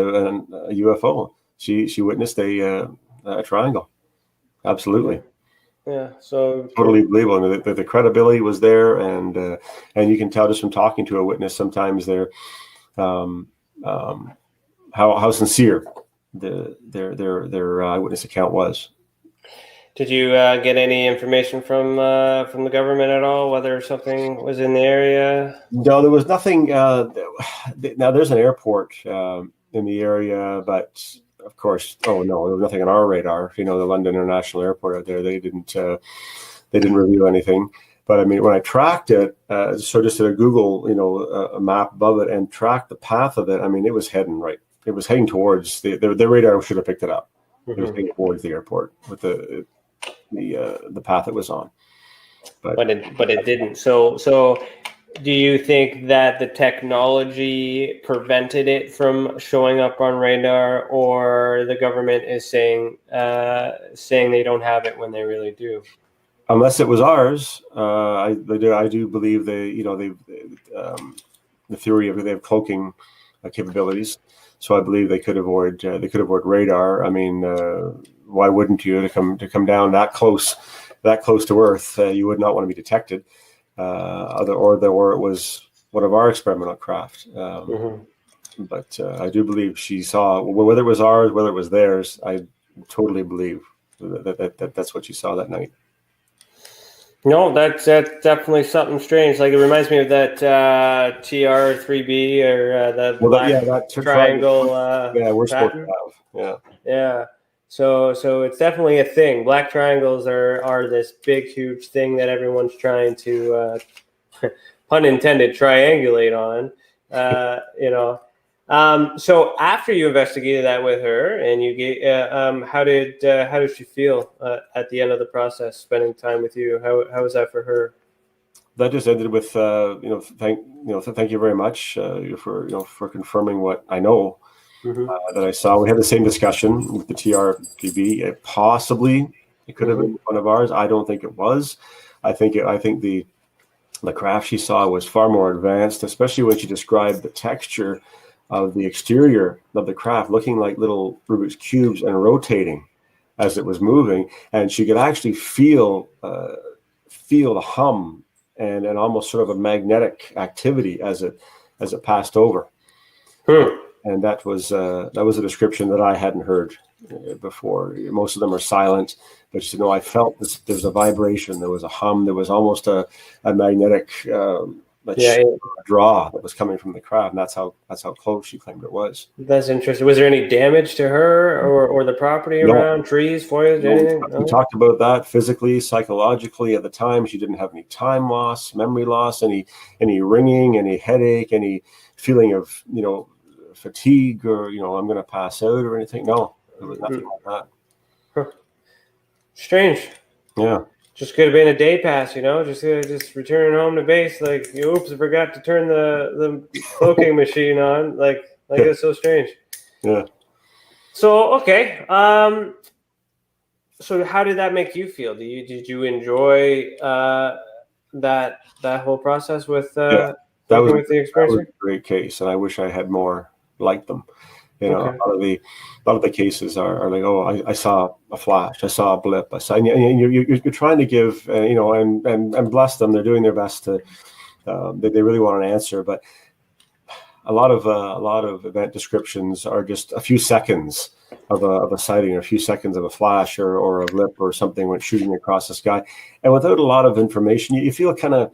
UFO. She witnessed a triangle. Absolutely. Yeah. So totally believable. I mean, the credibility was there, and you can tell just from talking to a witness sometimes their how sincere their eyewitness account was. Did you get any information from the government at all, whether something was in the area? No, there was nothing. Now there's an airport in the area, but of course, there was nothing on our radar. The London International Airport out there, they didn't review anything. But I mean, when I tracked it, so just did a Google, a map above it, and tracked the path of it. I mean, it was heading right. It was heading towards the radar should have picked it up. It was heading towards the airport with the path it was on. But it didn't. So Do you think that the technology prevented it from showing up on radar, or the government is saying they don't have it when they really do? Unless it was ours, I do believe the theory of they have cloaking capabilities. So I believe they could avoid radar. I mean, why wouldn't you to come down that close to Earth? You would not want to be detected, or it was one of our experimental craft. But I do believe she saw, whether it was ours, whether it was theirs. I totally believe that's what she saw that night. No, that's definitely something strange. Like, it reminds me of that TR3B or the black triangle. We're supposed pattern. to have. Yeah. So it's definitely a thing. Black triangles are this big, huge thing that everyone's trying to, pun intended, triangulate on. So after you investigated that with her, and you gave, how did she feel at the end of the process, spending time with you? How was that for her? That just ended with thank you very much for confirming what I know. That I saw. We had the same discussion with the TRPB. Possibly it could have been one of ours. I don't think it was. I think the craft she saw was far more advanced, especially when she described the texture of the exterior of the craft, looking like little Rubik's cubes and rotating as it was moving, and she could actually feel the hum and almost sort of a magnetic activity as it passed over. And that was a description that I hadn't heard before. Most of them are silent, but she said, no, I felt this. There was a vibration. There was a hum. There was almost a magnetic draw that was coming from the craft. And that's how close she claimed it was. That's interesting. Was there any damage to her or the property around? Trees, foliage, anything? We talked about that physically, psychologically. At the time, she didn't have any time loss, memory loss, any ringing, any headache, any feeling of fatigue, or I'm going to pass out or anything. No, there was nothing like that. Strange. Yeah. Just could have been a day pass, just returning home to base. Like, oops, I forgot to turn the cloaking machine on. Like it's so strange. Yeah. So okay. So how did that make you feel? Did you enjoy that whole process with that was the experiencer? a great case, and I wish I had more like them. A lot of the cases are like, oh, I saw a flash, I saw a blip, I saw, and you're trying to give, and bless them, they're doing their best to, they really want an answer, but a lot of event descriptions are just a few seconds of a sighting, or a few seconds of a flash, or a blip, or something went shooting across the sky, and without a lot of information, you feel kind of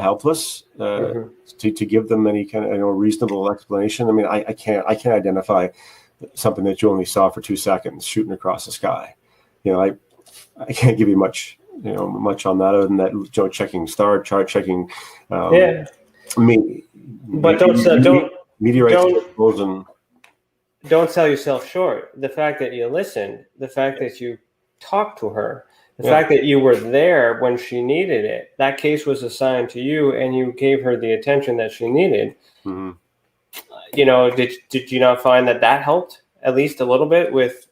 helpless to give them any kind of reasonable explanation. I mean, I can't identify something that you only saw for 2 seconds shooting across the sky. I can't give you much on that, other than that, checking star chart, checking. But don't sell yourself short. The fact that you listened, the fact that you talked to her, the fact that you were there when she needed it, that case was assigned to you, and you gave her the attention that she needed. Did you not find that helped at least a little bit with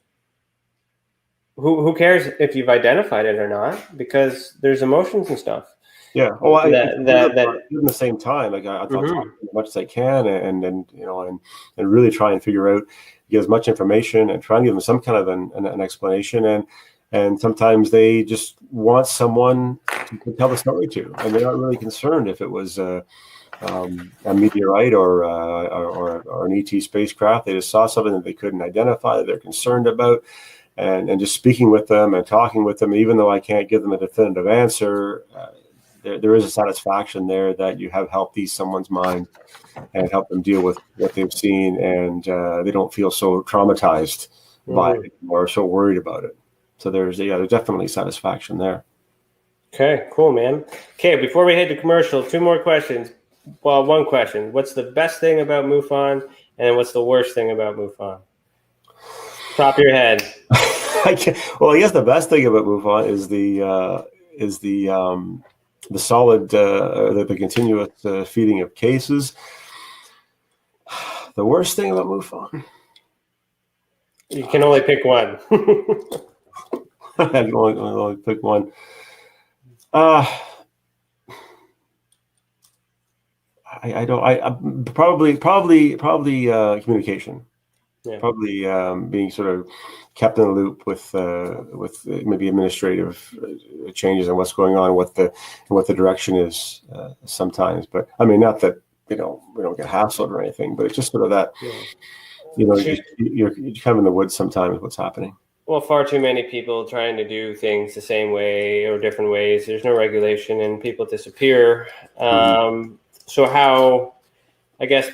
who cares if you've identified it or not, because there's emotions and stuff. Yeah. Oh, at the same time, like I thought as much as I can, and really try and figure out, get as much information, and try and give them some kind of an explanation. And sometimes they just want someone to tell the story to, and they're not really concerned if it was a meteorite or an ET spacecraft. They just saw something that they couldn't identify, that they're concerned about, and just speaking with them and talking with them, even though I can't give them a definitive answer, there is a satisfaction there that you have helped ease someone's mind and help them deal with what they've seen, and they don't feel so traumatized by it or so worried about it. So there's definitely satisfaction there. Okay, cool, man. Okay, before we head to commercial, 2 more questions. Well, one question. What's the best thing about MUFON, and what's the worst thing about MUFON? Top of your head. I guess the best thing about MUFON is the continuous feeding of cases. The worst thing about MUFON. You can only pick one. I can only pick one. Probably communication. Yeah. Probably being sort of kept in the loop with maybe administrative changes and what's going on, what the direction is sometimes. But I mean, not that we don't get hassled or anything, but it's just sort of that you're kind of in the woods sometimes with what's happening. Well, far too many people trying to do things the same way or different ways. There's no regulation, and people disappear. So how is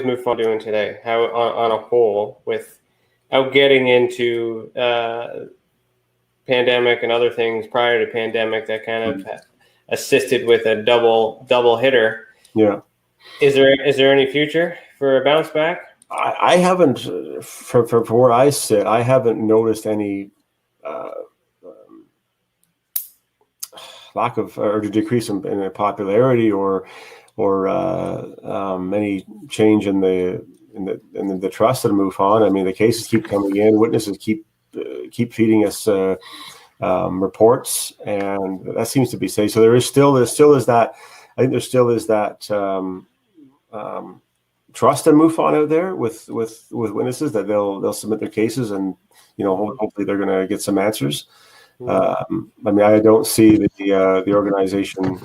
MUFON doing today? How on a whole, without getting into pandemic and other things prior to pandemic that kind of assisted with a double hitter? Yeah. Is there any future for a bounce back? I haven't, for where I sit, I haven't noticed any lack of or decrease in popularity or any change in the trust in MUFON. I mean, the cases keep coming in, witnesses keep feeding us reports, and that seems to be safe. So there still is that. I think there still is that trust in MUFON out there with witnesses that they'll submit their cases, and hopefully they're going to get some answers. I mean, I don't see the organization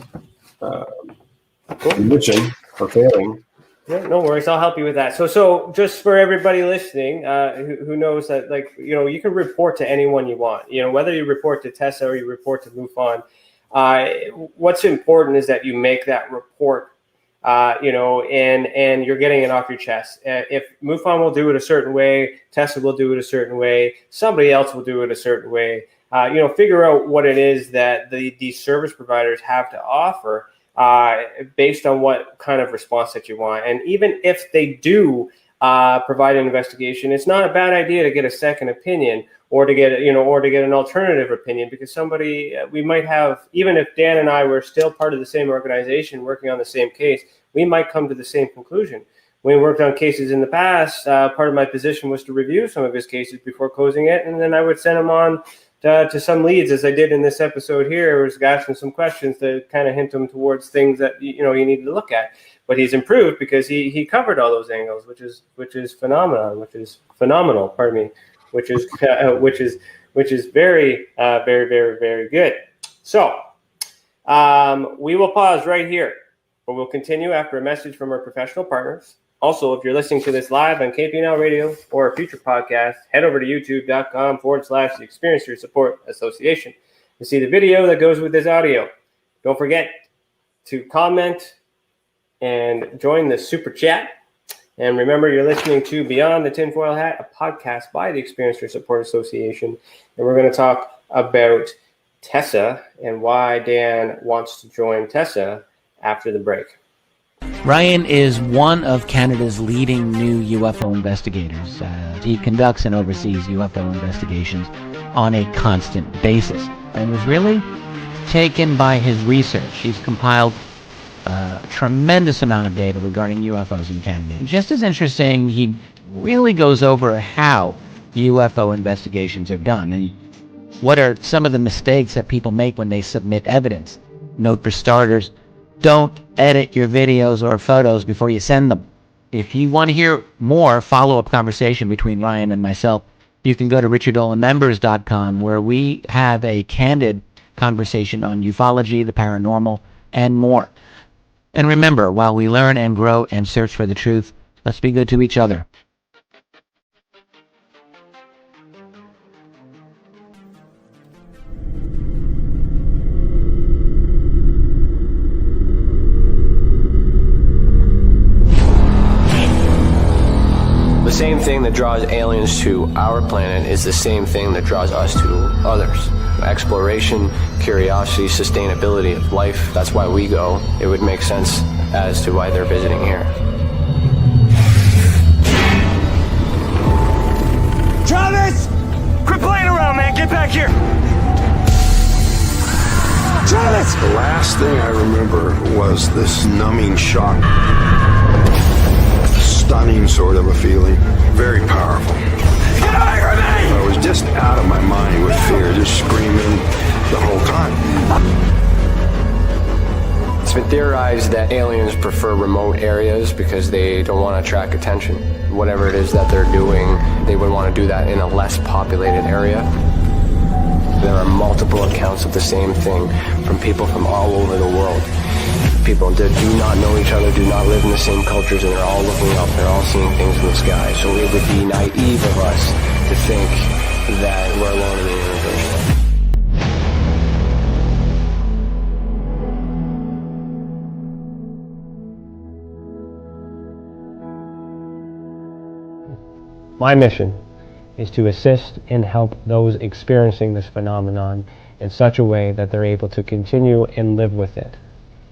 enriching or failing. Yeah, no worries. I'll help you with that. So just for everybody listening, who knows that, you can report to anyone you want. Whether you report to Tessa or you report to MUFON, what's important is that you make that report. And you're getting it off your chest. If MUFON will do it a certain way, Tessa will do it a certain way, somebody else will do it a certain way. Figure out what it is that these service providers have to offer based on what kind of response that you want. And even if they do provide an investigation, it's not a bad idea to get a second opinion or to get an alternative opinion, because somebody we might have, even if Dan and I were still part of the same organization working on the same case, we might come to the same conclusion. When we worked on cases in the past, part of my position was to review some of his cases before closing it, and then I would send him on to some leads, as I did in this episode here, was asking some questions to kind of hint him towards things that you needed to look at. But he's improved because he covered all those angles, which is phenomenal. Pardon me. Which is very, very, very, very good. So we will pause right here, but we'll continue after a message from our professional partners. Also, if you're listening to this live on KPNL Radio or a future podcast, head over to youtube.com/the Experiencer Support Association to see the video that goes with this audio. Don't forget to comment and join the super chat. And remember, you're listening to Beyond the Tinfoil Hat, a podcast by the Experiencer Support Association. And we're going to talk about Tessa and why Dan wants to join Tessa after the break. Ryan is one of Canada's leading new UFO investigators. He conducts and oversees UFO investigations on a constant basis and was really taken by his research. He's compiled a tremendous amount of data regarding UFOs in Canada. Just as interesting, he really goes over how UFO investigations are done and what are some of the mistakes that people make when they submit evidence. Note for starters, don't edit your videos or photos before you send them. If you want to hear more follow-up conversation between Ryan and myself, you can go to richardolanmembers.com, where we have a candid conversation on ufology, the paranormal, and more. And remember, while we learn and grow and search for the truth, let's be good to each other. The same thing that draws aliens to our planet is the same thing that draws us to others. Exploration, curiosity, sustainability of life. That's why we go. It would make sense as to why they're visiting here. Travis! Quit playing around, man. Get back here. Travis! The last thing I remember was this numbing shock. Stunning sort of a feeling. Very powerful. Get away from me! I was just out of my mind with fear, just screaming the whole time. It's been theorized that aliens prefer remote areas because they don't want to attract attention. Whatever it is that they're doing, they would want to do that in a less populated area. There are multiple accounts of the same thing from people from all over the world. People that do not know each other, do not live in the same cultures, and they're all looking up, they're all seeing things in the sky. So it would be naive of us to think that we're alone in the universe. My mission is to assist and help those experiencing this phenomenon in such a way that they're able to continue and live with it,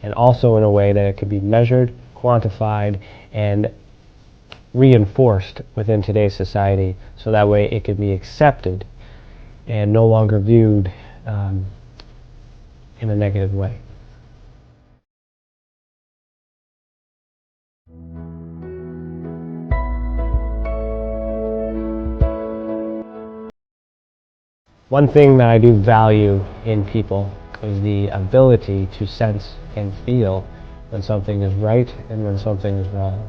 and also in a way that it can be measured, quantified, and reinforced within today's society, so that way it can be accepted and no longer viewed in a negative way. One thing that I do value in people is the ability to sense and feel when something is right and when something is wrong.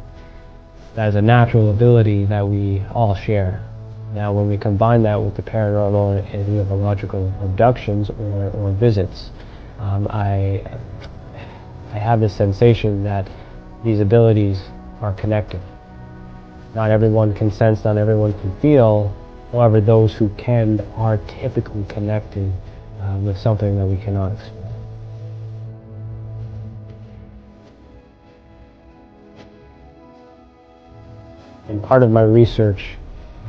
That is a natural ability that we all share. Now, when we combine that with the paranormal and ufological abductions or visits, I have this sensation that these abilities are connected. Not everyone can sense, not everyone can feel. However, those who can are typically connected with something that we cannot explain. And part of my research,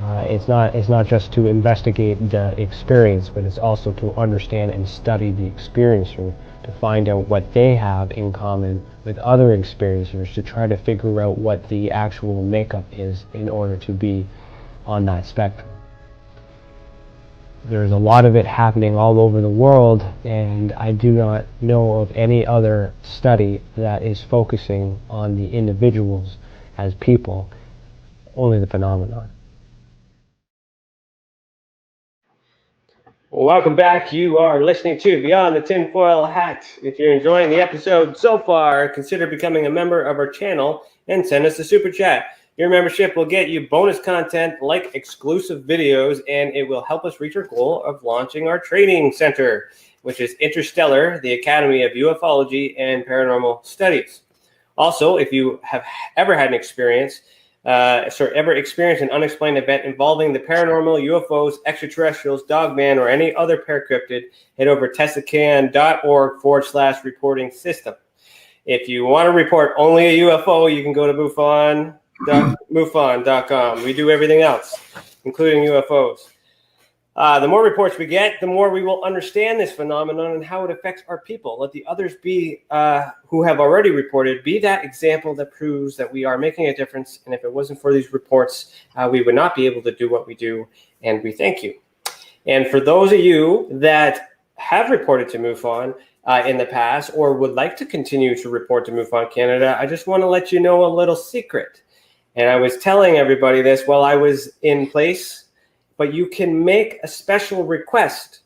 it's not just to investigate the experience, but it's also to understand and study the experiencer, to find out what they have in common with other experiencers, to try to figure out what the actual makeup is in order to be on that spectrum. There's a lot of it happening all over the world, and I do not know of any other study that is focusing on the individuals as people, only the phenomenon. Welcome back. You are listening to Beyond the Tinfoil Hat. If you're enjoying the episode so far, consider becoming a member of our channel and send us a super chat. Your membership will get you bonus content like exclusive videos, and it will help us reach our goal of launching our training center, which is Interstellar, the Academy of Ufology and Paranormal Studies. Also, if you have ever had an experience, ever experienced an unexplained event involving the paranormal, UFOs, extraterrestrials, Dogman, or any other paracryptid, head over to tessacan.org/reporting system. If you want to report only a UFO, you can go to MUFON.com. We do everything else, including UFOs. The more reports we get, the more we will understand this phenomenon and how it affects our people. Let the others be who have already reported, be that example that proves that we are making a difference. And if it wasn't for these reports, we would not be able to do what we do. And we thank you. And for those of you that have reported to MUFON in the past or would like to continue to report to MUFON Canada, I just want to let you know a little secret. And I was telling everybody this while I was in place, but you can make a special request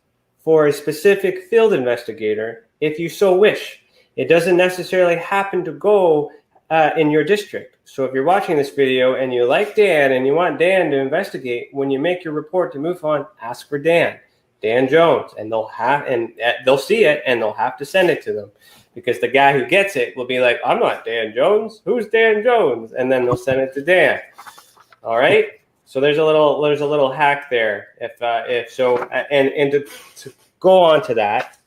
for a specific field investigator if you so wish. It doesn't necessarily happen to go in your district. So if you're watching this video and you like Dan and you want Dan to investigate, when you make your report to MUFON, ask for Dan Jones, and they'll see it and they'll have to send it to them, because the guy who gets it will be like, I'm not Dan Jones. Who's Dan Jones? And then they'll send it to Dan. All right. So there's a little hack there. If so, and to go on to that,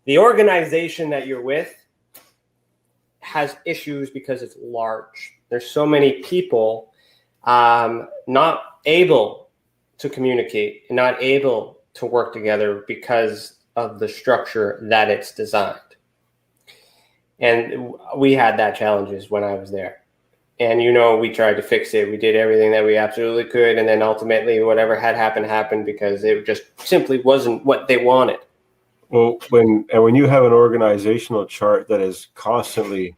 the organization that you're with has issues because it's large. There's so many people not able to communicate, not able to work together because of the structure that it's designed. And we had that challenges when I was there. And, we tried to fix it. We did everything that we absolutely could. And then ultimately, whatever had happened, happened because it just simply wasn't what they wanted. Well, when you have an organizational chart that is constantly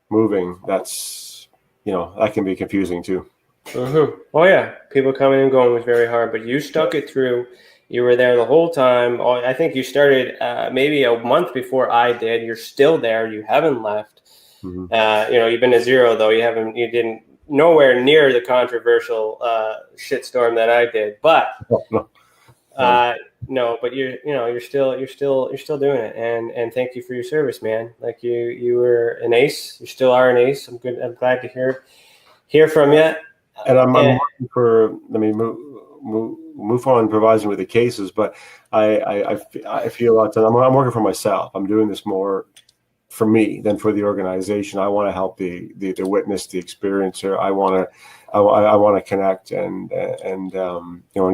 moving, that's, that can be confusing too. Mm-hmm. Oh yeah, people coming and going was very hard, but you stuck it through. You were there the whole time. I think you started maybe a month before I did. You're still there. You haven't left. Mm-hmm. You've been to zero though. You didn't nowhere near the controversial shitstorm that I did. But no, but you're still doing it. And thank you for your service, man. Like you were an ace. You still are an ace. I'm good. I'm glad to hear from you. And I'm working for. MUFON provides me with the cases, but I feel a lot of time, I'm working for myself. I'm doing this more for me than for the organization. I want to help the witness, the experiencer. I want to connect and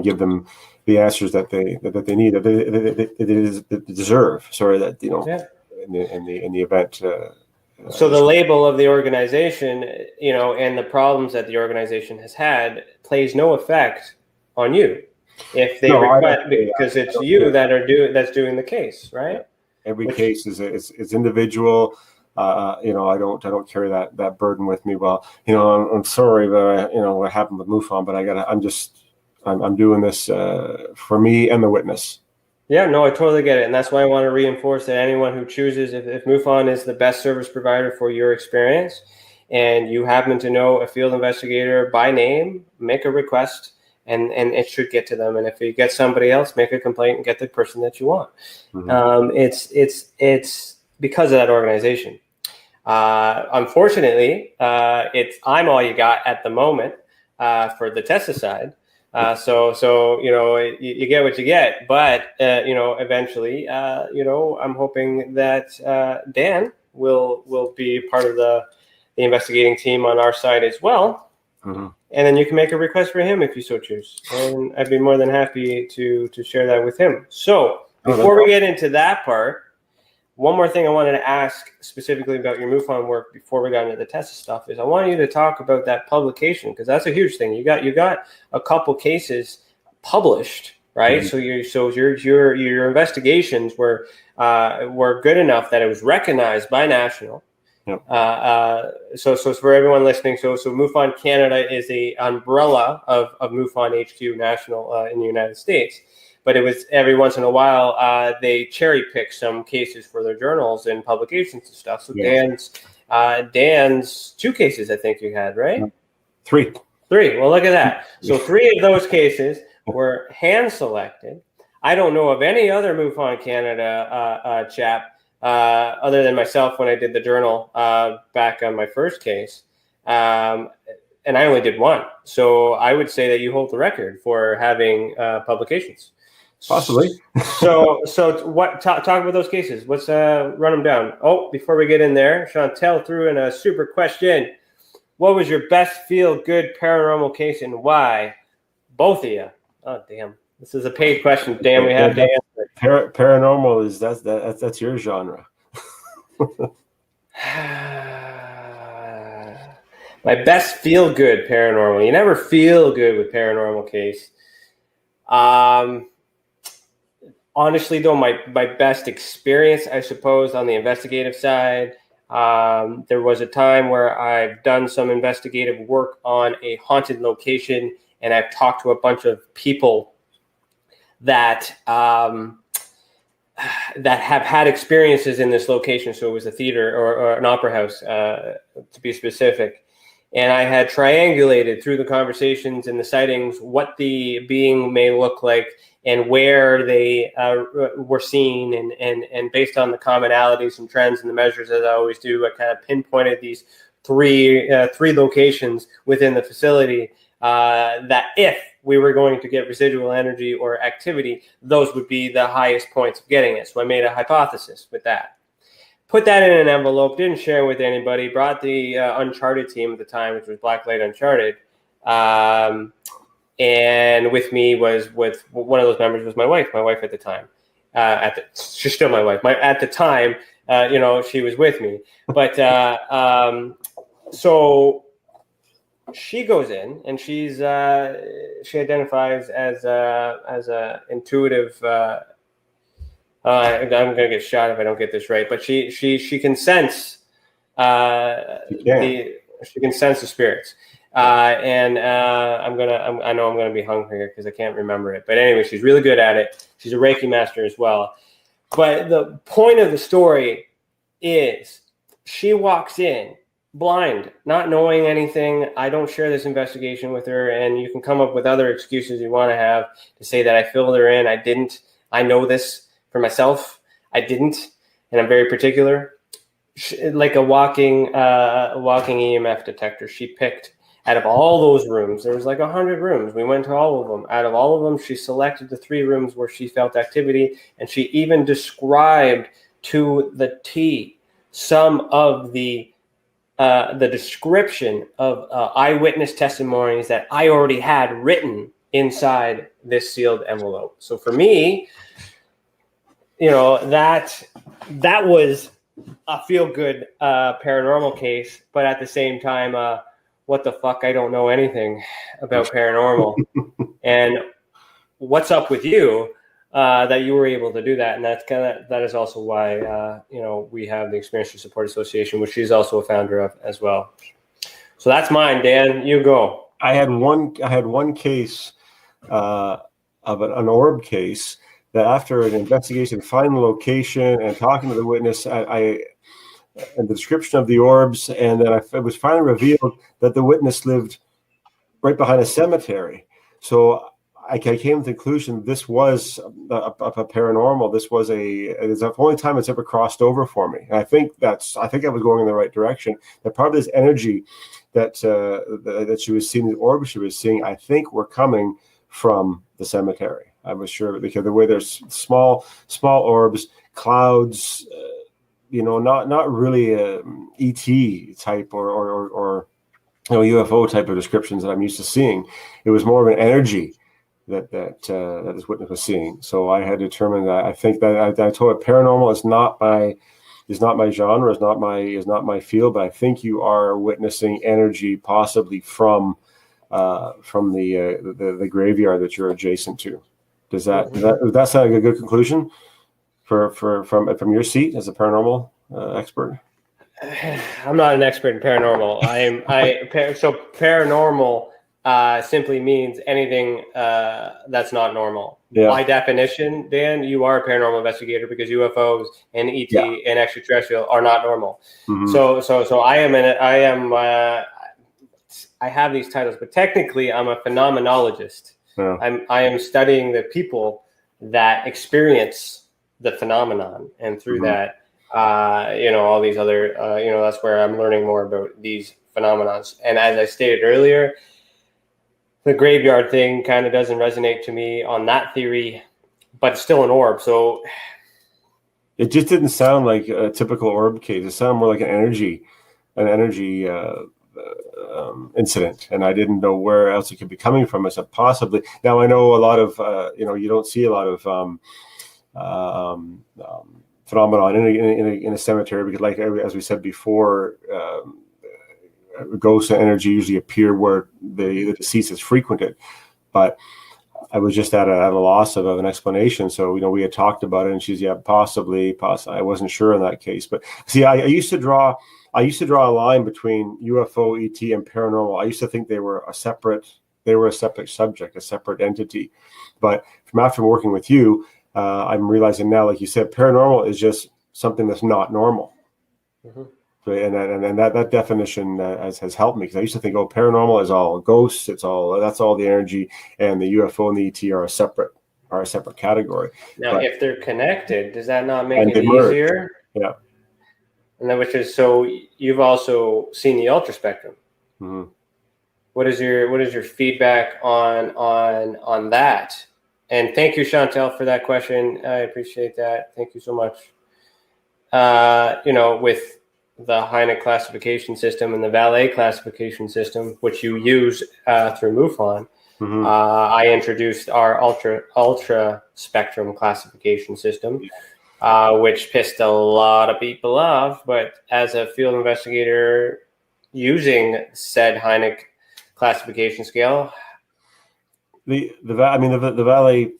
give them the answers that they need, that they deserve. Sorry, that in the event. So the label of the organization, and the problems that the organization has had plays no effect on you if they request, because it's you that's doing the case, right? Yeah. Every case is individual. I don't carry that burden with me. Well, I'm sorry that what happened with MUFON, but I'm doing this for me and the witness. Yeah, no, I totally get it. And that's why I want to reinforce that anyone who chooses, if MUFON is the best service provider for your experience, and you happen to know a field investigator by name, make a request, and it should get to them. And if you get somebody else, make a complaint and get the person that you want. Mm-hmm. It's because of that organization. Unfortunately, I'm all you got at the moment for the Tessa side. So you get what you get, but eventually, I'm hoping that Dan will be part of the investigating team on our side as well, and then you can make a request for him if you so choose, and I'd be more than happy to share that with him. So before we get into that part, one more thing I wanted to ask specifically about your MUFON work before we got into the Tessa stuff is I want you to talk about that publication, because that's a huge thing. You got a couple cases published, right? Mm-hmm. So your investigations were good enough that it was recognized by National. Yep. So for everyone listening, so MUFON Canada is the umbrella of MUFON HQ National in the United States. But it was every once in a while they cherry pick some cases for their journals and publications and stuff. So yes. Dan's 2 cases, I think you had, right? 3. Well, look at that. So 3 of those cases were hand selected. I don't know of any other MUFON Canada chap other than myself when I did the journal back on my first case. And I only did 1. So I would say that you hold the record for having publications. Possibly. so what? Talk about those cases. Let's run them down. Oh, before we get in there, Chantel threw in a super question. What was your best feel-good paranormal case and why? Both of you. Oh, damn. This is a paid question. Damn, we have to answer. Paranormal is that's your genre. My best feel-good paranormal. You never feel good with paranormal case. Honestly, though, my best experience, I suppose, on the investigative side, there was a time where I've done some investigative work on a haunted location, and I've talked to a bunch of people that have had experiences in this location. So it was a theater or an opera house, to be specific. And I had triangulated through the conversations and the sightings what the being may look like and where they were seen. And based on the commonalities and trends and the measures, as I always do, I kind of pinpointed these three locations within the facility that if we were going to get residual energy or activity, those would be the highest points of getting it. So I made a hypothesis with that. Put that in an envelope, didn't share with anybody, brought the Uncharted team at the time, which was Blacklight Uncharted. And with me was one of those members was my wife at the time. She's still my wife. At the time, she was with me. But so she goes in and she identifies as a intuitive I'm gonna get shot if I don't get this right. But she can sense she can sense the spirits. And I know I'm gonna be hungry here because I can't remember it. But anyway, she's really good at it. She's a Reiki master as well. But the point of the story is she walks in blind, not knowing anything. I don't share this investigation with her, and you can come up with other excuses you want to have to say that I filled her in. I didn't. I know this for myself. I didn't, and I'm very particular. Like a walking EMF detector. She picked out of all those rooms. There was like 100 rooms. We went to all of them. Out of all of them, she selected the 3 rooms where she felt activity, and she even described to the T some of the description of eyewitness testimonies that I already had written inside this sealed envelope. So for me, that was a feel-good paranormal case, but at the same time, what the fuck? I don't know anything about paranormal. And what's up with you that you were able to do that? And that is also why we have the Experience Support Association, which she's also a founder of as well. So that's mine, Dan. You go. I had one case of an orb case that after an investigation, finding the location and talking to the witness, and the description of the orbs, and then it was finally revealed that the witness lived right behind a cemetery. So I came to the conclusion this was a paranormal. This was it's the only time it's ever crossed over for me. And I think I was going in the right direction. That part of this energy that she was seeing, the orbs she was seeing, I think were coming from the cemetery. I was sure, because the way there's small orbs, clouds, not really a ET type or UFO type of descriptions that I'm used to seeing. It was more of an energy that this witness was seeing. So I had determined that I think that I told her paranormal is not my genre, is not my field, but I think you are witnessing energy possibly from the graveyard that you're adjacent to. Does that sound like a good conclusion from your seat as a paranormal expert? I'm not an expert in paranormal. So paranormal simply means anything that's not normal. Yeah. By definition, Dan, you are a paranormal investigator because UFOs and ET and extraterrestrial are not normal. Mm-hmm. So I have these titles, but technically I'm a phenomenologist. Yeah. I am studying the people that experience the phenomenon, and through that, all these other, that's where I'm learning more about these phenomenons. And as I stated earlier, the graveyard thing kind of doesn't resonate to me on that theory, but it's still an orb. So it just didn't sound like a typical orb case. It sounded more like an energy incident, and I didn't know where else it could be coming from. I said possibly. Now I know a lot of you don't see a lot of phenomenon in a cemetery, because, like as we said before, ghosts and energy usually appear where the deceased is frequented. But I was just at a loss of an explanation. So we had talked about it, and she's possibly. I wasn't sure in that case, but see, I used to draw a line between UFO, ET, and paranormal. I used to think they were a separate subject, a separate entity. But from after working with you, I'm realizing now, like you said, paranormal is just something that's not normal. Mm-hmm. And that definition has helped me, because I used to think, paranormal is all ghosts. That's all the energy, and the UFO and the ET are a separate category. Now, if they're connected, does that not make it easier? Yeah. And then, so you've also seen the ultra spectrum. Mm-hmm. What is your feedback on that? And thank you, Chantel, for that question. I appreciate that. Thank you so much. With the Hynek classification system and the Valet classification system, which you use through MUFON, mm-hmm. I introduced our ultra spectrum classification system, which pissed a lot of people off. But as a field investigator using said Hynek classification scale, the Valet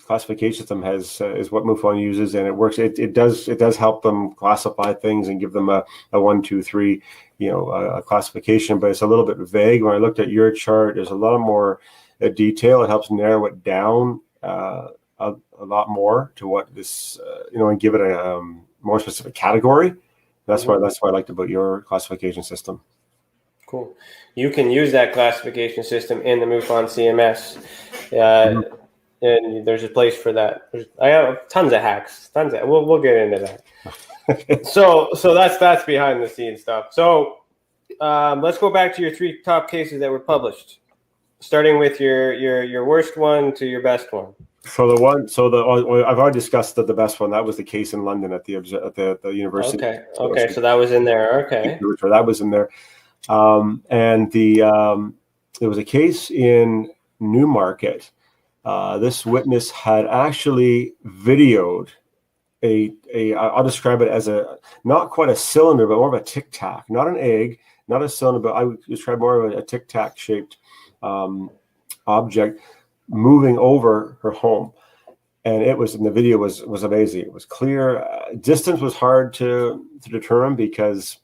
classification system is what MUFON uses, and it works. It does help them classify things and give them a 1, 2, 3, a classification. But it's a little bit vague. When I looked at your chart, there's a lot more detail. It helps narrow it down a lot more to what this, and give it a more specific category. That's why I liked about your classification system. Cool. You can use that classification system in the MUFON CMS, and there's a place for that. I have tons of hacks. We'll get into that. So that's behind the scenes stuff. So let's go back to your 3 top cases that were published, starting with your worst one to your best one. So I've already discussed the best one. That was the case in London at the university. Okay. So that was in there. Okay. That was in there. And there was a case in Newmarket. This witness had actually videoed I'll describe it as not quite a cylinder, but more of a tic tac, not an egg, not a cylinder, but I would describe more of a tic tac shaped object moving over her home. And the video was amazing. It was clear. Distance was hard to determine because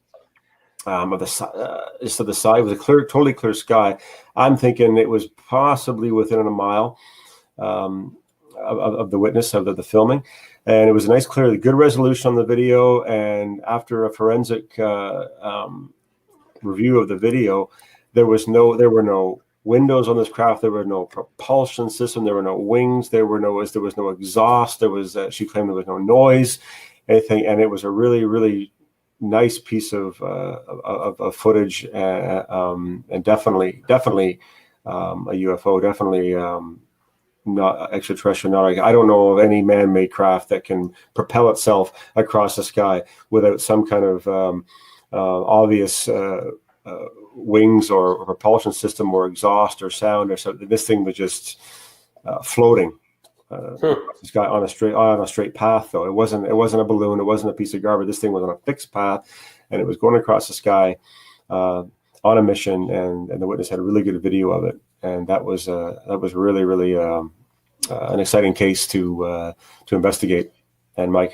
of the side. It was a totally clear sky. I'm thinking it was possibly within a mile of the witness of the filming, and it was a nice, clear, good resolution on the video. And after a forensic review of the video, there were no windows on this craft. There were no propulsion system. There were no wings. There was no exhaust. She claimed there was no noise, anything, and it was a really, really nice piece of footage, and definitely a UFO, definitely not extraterrestrial. I don't know of any man-made craft that can propel itself across the sky without some kind of obvious wings or propulsion system or exhaust or sound or something. This thing was just floating. This guy on a straight path, though. It wasn't a balloon. It wasn't a piece of garbage. This thing was on a fixed path, and it was going across the sky on a mission. And the witness had a really good video of it, and that was really, really an exciting case to investigate. And my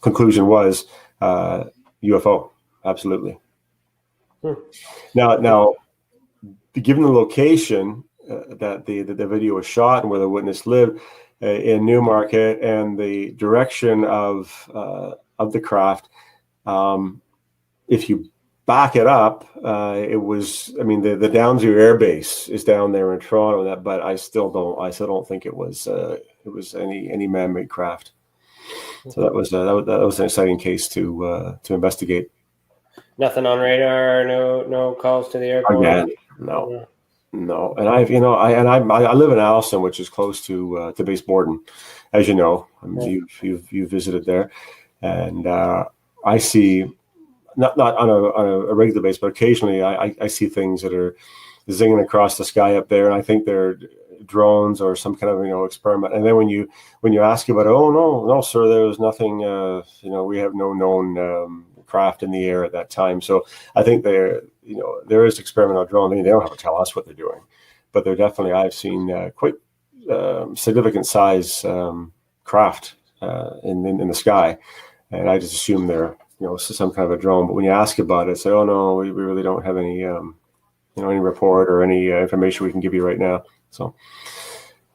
conclusion was UFO, absolutely. Now, given the location that the video was shot and where the witness lived in Newmarket, and the direction of the craft, if you back it up, it was. I mean, the Downsview Air Base is down there in Toronto. But I still don't think it was any man-made craft. So that was an exciting case to investigate. Nothing on radar. No calls to the airport. Again, no. No, and I live in Allison, which is close to Base Borden, as you know. I mean, you've visited there, and I see not on a regular basis, but occasionally I see things that are zinging across the sky up there, and I think they're drones or some kind of experiment. And then when you ask about it, oh no sir, there was nothing. We have no known craft in the air at that time. So I think there is experimental drone. I mean, they don't have to tell us what they're doing, but they're definitely, I've seen quite significant size craft in the sky, and I just assume they're some kind of a drone. But when you ask about it, say, oh no, we really don't have any any report or any information we can give you right now. So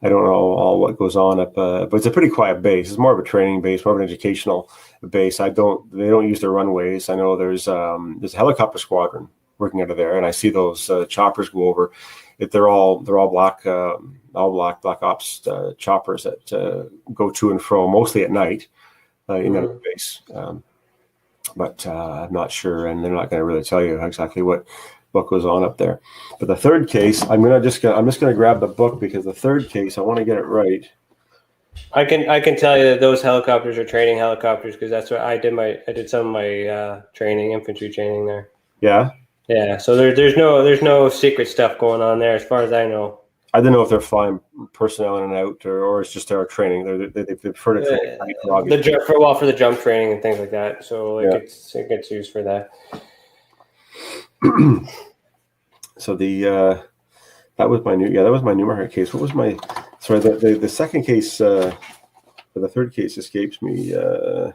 I don't know all what goes on but it's a pretty quiet base. It's more of a training base, more of an educational base. They don't use their runways. I know there's a helicopter squadron working out of there, and I see those choppers go over. They're all black ops choppers that go to and fro mostly at night in that base. But I'm not sure, and they're not going to really tell you exactly what goes on up there. But the third case, I'm just going to grab the book, because the third case, I want to get it right. I can tell you that those helicopters are training helicopters, because that's what I did. I did some of my infantry training there. Yeah. Yeah. So there's no secret stuff going on there, as far as I know. I don't know if they're flying personnel in and out, or it's just our training. They prefer to train for the jump training and things like that. So it gets used for that. So that was my Newmarket case. What was my sorry, the second case, or the third case escapes me. It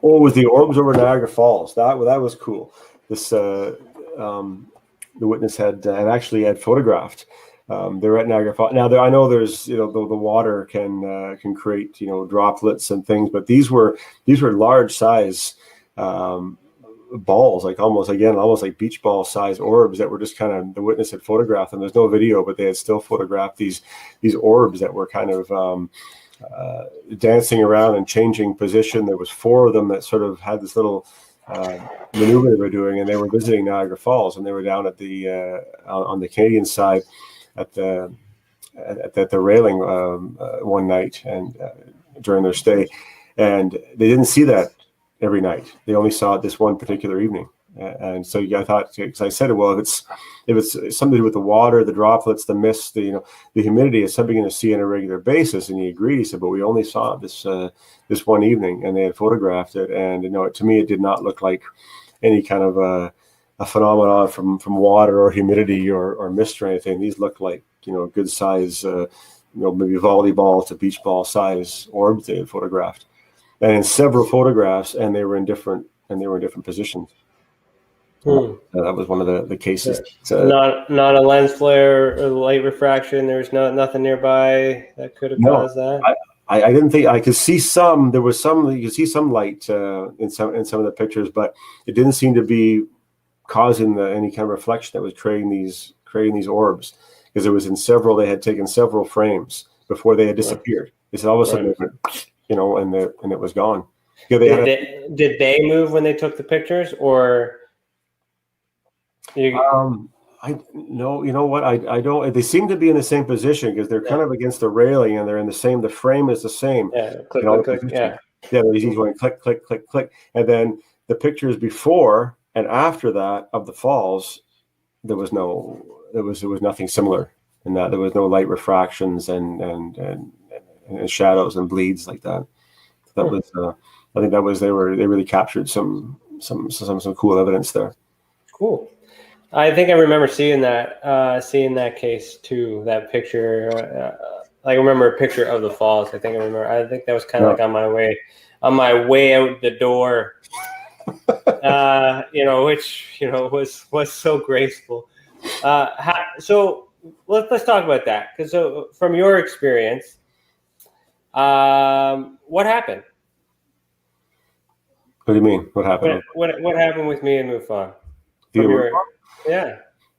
was the orbs over Niagara Falls. That was cool. This the witness had actually had photographed. They're at Niagara Falls. Now I know there's the water can create droplets and things, but these were large size balls, like almost like beach ball size orbs that were just kind of, the witness had photographed them. There's no video, but they had still photographed these orbs that were kind of dancing around and changing position. There was 4 of them that sort of had this little maneuver they were doing, and they were visiting Niagara Falls, and they were down at the on the Canadian side at the railing one night and during their stay, and they didn't see that every night. They only saw it this one particular evening. And so I thought, because I said, well, if it's something to do with the water, the droplets, the mist, the humidity, is something you're going to see on a regular basis. And he agreed. He said, but we only saw it this one evening, and they had photographed it. And to me, it did not look like any kind of a phenomenon from water or humidity or mist or anything. These looked like good size, maybe volleyball to beach ball size orbs they had photographed. And in several photographs, and they were in different positions. That was one of the cases. Not a lens flare or light refraction. There's nothing nearby that could have caused that. I didn't think I could see some. There was some. You could see some light in some of the pictures, but it didn't seem to be causing any kind of reflection that was creating these orbs, because it was in several. They had taken several frames before they had disappeared. They said all of a sudden, and it was gone. Yeah, did they move when they took the pictures, or? I no, you know what? I don't. They seem to be in the same position because they're kind of against the railing, and they're in the same. The frame is the same. Yeah, click, click. Yeah. He's going click, click, click, click, and then the pictures before and after that of the falls, there was nothing similar in that. There was no light refractions and shadows and bleeds like that. That was. I think that was they really captured some cool evidence there. Cool. I think I remember seeing that case too. That picture, I remember a picture of the falls. I think that was kind of like on my way out the door. Which was so graceful. So let's talk about that, because from your experience, what happened? What do you mean? What happened? What happened with me and MUFON?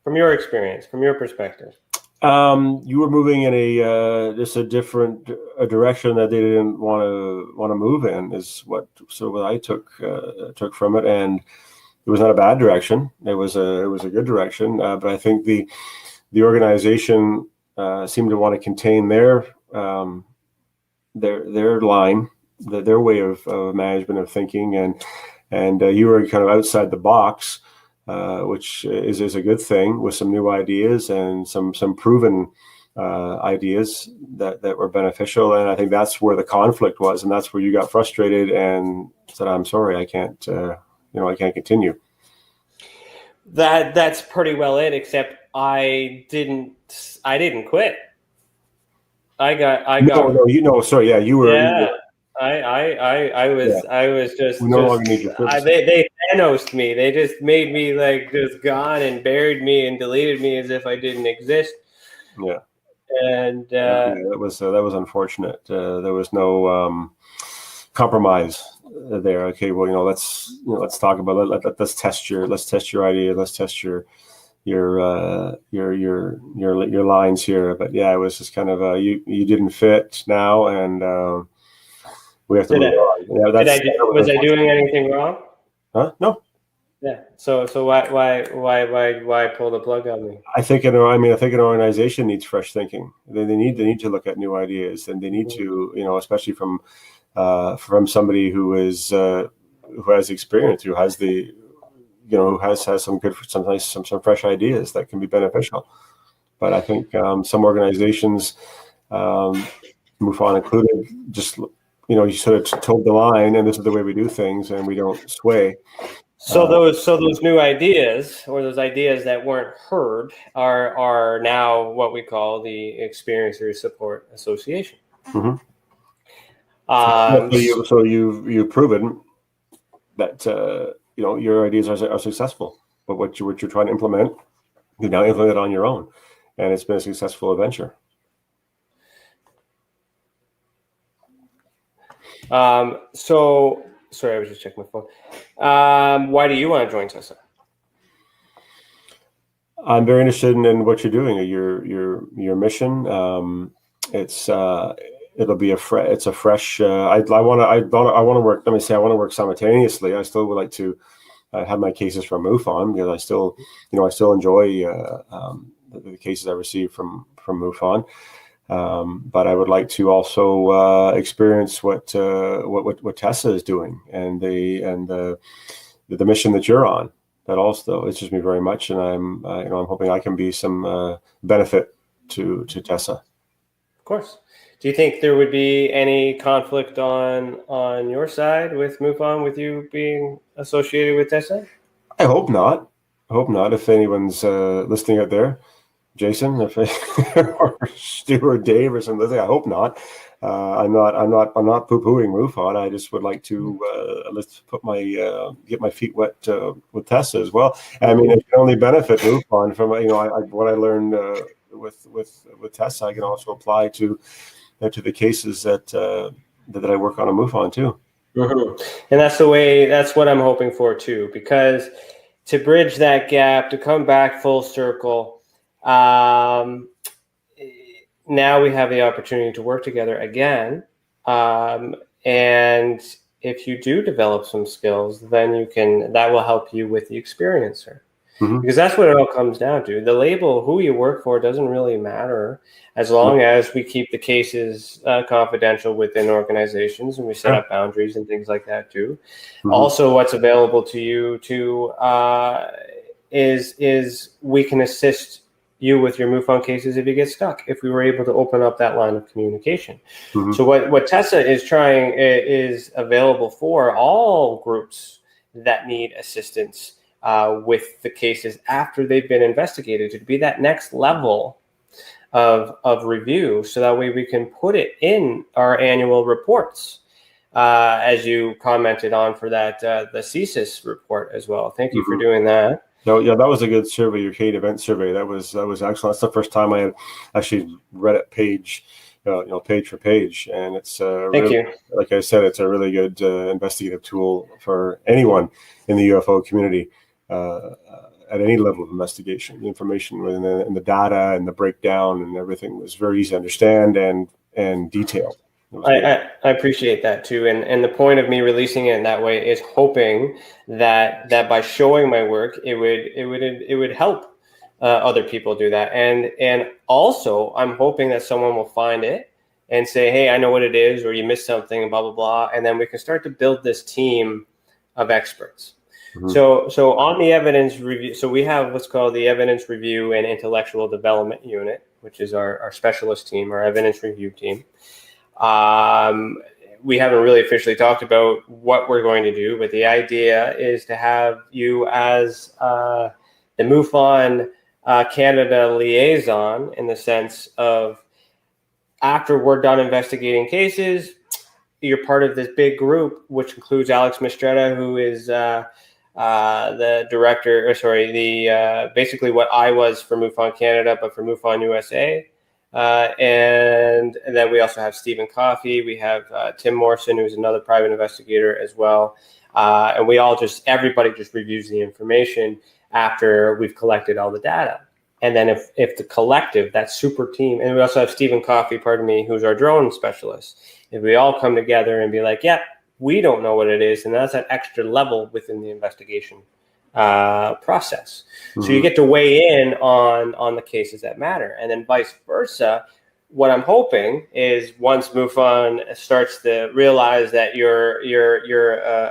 From your experience, from your perspective. You were moving in a different direction that they didn't want to move in, is what I took from it, and it was not a bad direction. It was a good direction, but I think the organization seemed to want to contain their line, their way of management of thinking, and you were kind of outside the box. Which is a good thing, with some new ideas and some proven ideas that were beneficial. And I think that's where the conflict was, and that's where you got frustrated and said, "I'm sorry, I can't continue." That's pretty well it. Except I didn't quit. I got. Sorry, yeah, you were. Yeah. I was just. We no longer need your services. They Thanos'd me. They just made me just gone and buried me and deleted me as if I didn't exist. Yeah. And that was unfortunate. There was no compromise there. Okay, well, let's talk about it. Let's test your idea. Let's test your lines here. But yeah, it was just kind of you didn't fit now, and. We have to move on. Was I doing anything wrong? Huh? No. Yeah. So why pull the plug on me? I think an organization needs fresh thinking. They need to look at new ideas, and they need to, especially from somebody who has experience, who has has some good, some fresh ideas that can be beneficial. But I think some organizations, MUFON included, just. You sort of told the line, and this is the way we do things, and we don't sway. So those new ideas, or those ideas that weren't heard, are now what we call the Experiencers Support Association. Mm-hmm. So you've proven that your ideas are successful, but what you're trying to implement, you now implement it on your own, and it's been a successful adventure. So sorry, I was just checking my phone. Why do you want to join Tessa? I'm very interested in what you're doing, your mission. It'll be a fresh. I want to work. Let me say, I want to work simultaneously. I still would like to have my cases from MUFON, because I still enjoy the cases I receive from MUFON. But I would like to also experience what Tessa is doing, and the mission that you're on. That also interests me very much, and I'm hoping I can be some benefit to Tessa. Of course. Do you think there would be any conflict on your side with MUFON, with you being associated with Tessa? I hope not. If anyone's listening out there, Jason, or Stu or Dave or something, I hope not. I'm not poo-pooing MUFON. I just would like to let's put get my feet wet with Tessa as well. I mean, it can only benefit MUFON from what I learned with Tessa. I can also apply to the cases that I work on MUFON too. Mm-hmm. And that's what I'm hoping for too, because to bridge that gap, to come back full circle. Now we have the opportunity to work together again. And if you do develop some skills, then that will help you with the experiencer. Mm-hmm. Because that's what it all comes down to. The label, who you work for, doesn't really matter as long as we keep the cases confidential within organizations, and we set up boundaries and things like that too. Mm-hmm. Also, what's available to you is we can assist you with your MUFON cases if you get stuck, if we were able to open up that line of communication. Mm-hmm. So what Tessa is available for all groups that need assistance with the cases after they've been investigated, to be that next level of review, so that way we can put it in our annual reports, as you commented on for that the CSIS report as well. Thank you for doing that. No, yeah, that was a good survey, your Kate event survey. That was excellent. That's the first time I had actually read it page for page, and it's Thank you. Like I said, it's a really good investigative tool for anyone in the UFO community at any level of investigation. The information and the data and the breakdown and everything was very easy to understand and detailed. I appreciate that too, and the point of me releasing it in that way is hoping that by showing my work, it would help other people do that, and also I'm hoping that someone will find it and say, hey, I know what it is, or you missed something, blah blah blah, and then we can start to build this team of experts. Mm-hmm. So on the evidence review, so we have what's called the Evidence Review and Intellectual Development Unit, which is our specialist team, our evidence review team. We haven't really officially talked about what we're going to do, but the idea is to have you as the MUFON Canada liaison, in the sense of, after we're done investigating cases, you're part of this big group, which includes Alex Mistretta, who is the director, basically what I was for MUFON Canada, but for MUFON USA. And then we also have Stephen Coffey. We have Tim Morrison, who's another private investigator as well. And everybody just reviews the information after we've collected all the data. And then if the collective, that super team, and we also have Stephen Coffey, who's our drone specialist. If we all come together and be like, yeah, we don't know what it is, and that's that extra level within the investigation process. Mm-hmm. So you get to weigh in on the cases that matter, and then vice versa. What I'm hoping is, once MUFON starts to realize that you're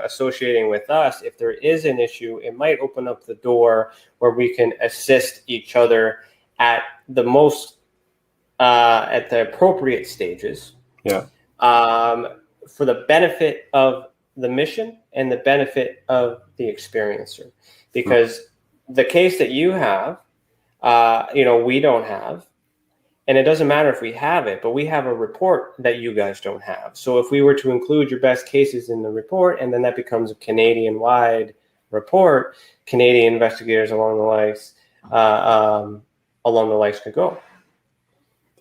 associating with us, if there is an issue, it might open up the door where we can assist each other at the appropriate stages. Yeah. For the benefit of the mission and the benefit of the experiencer. Because the case that you have, we don't have. And it doesn't matter if we have it, but we have a report that you guys don't have. So if we were to include your best cases in the report, and then that becomes a Canadian-wide report, Canadian investigators along the likes could go.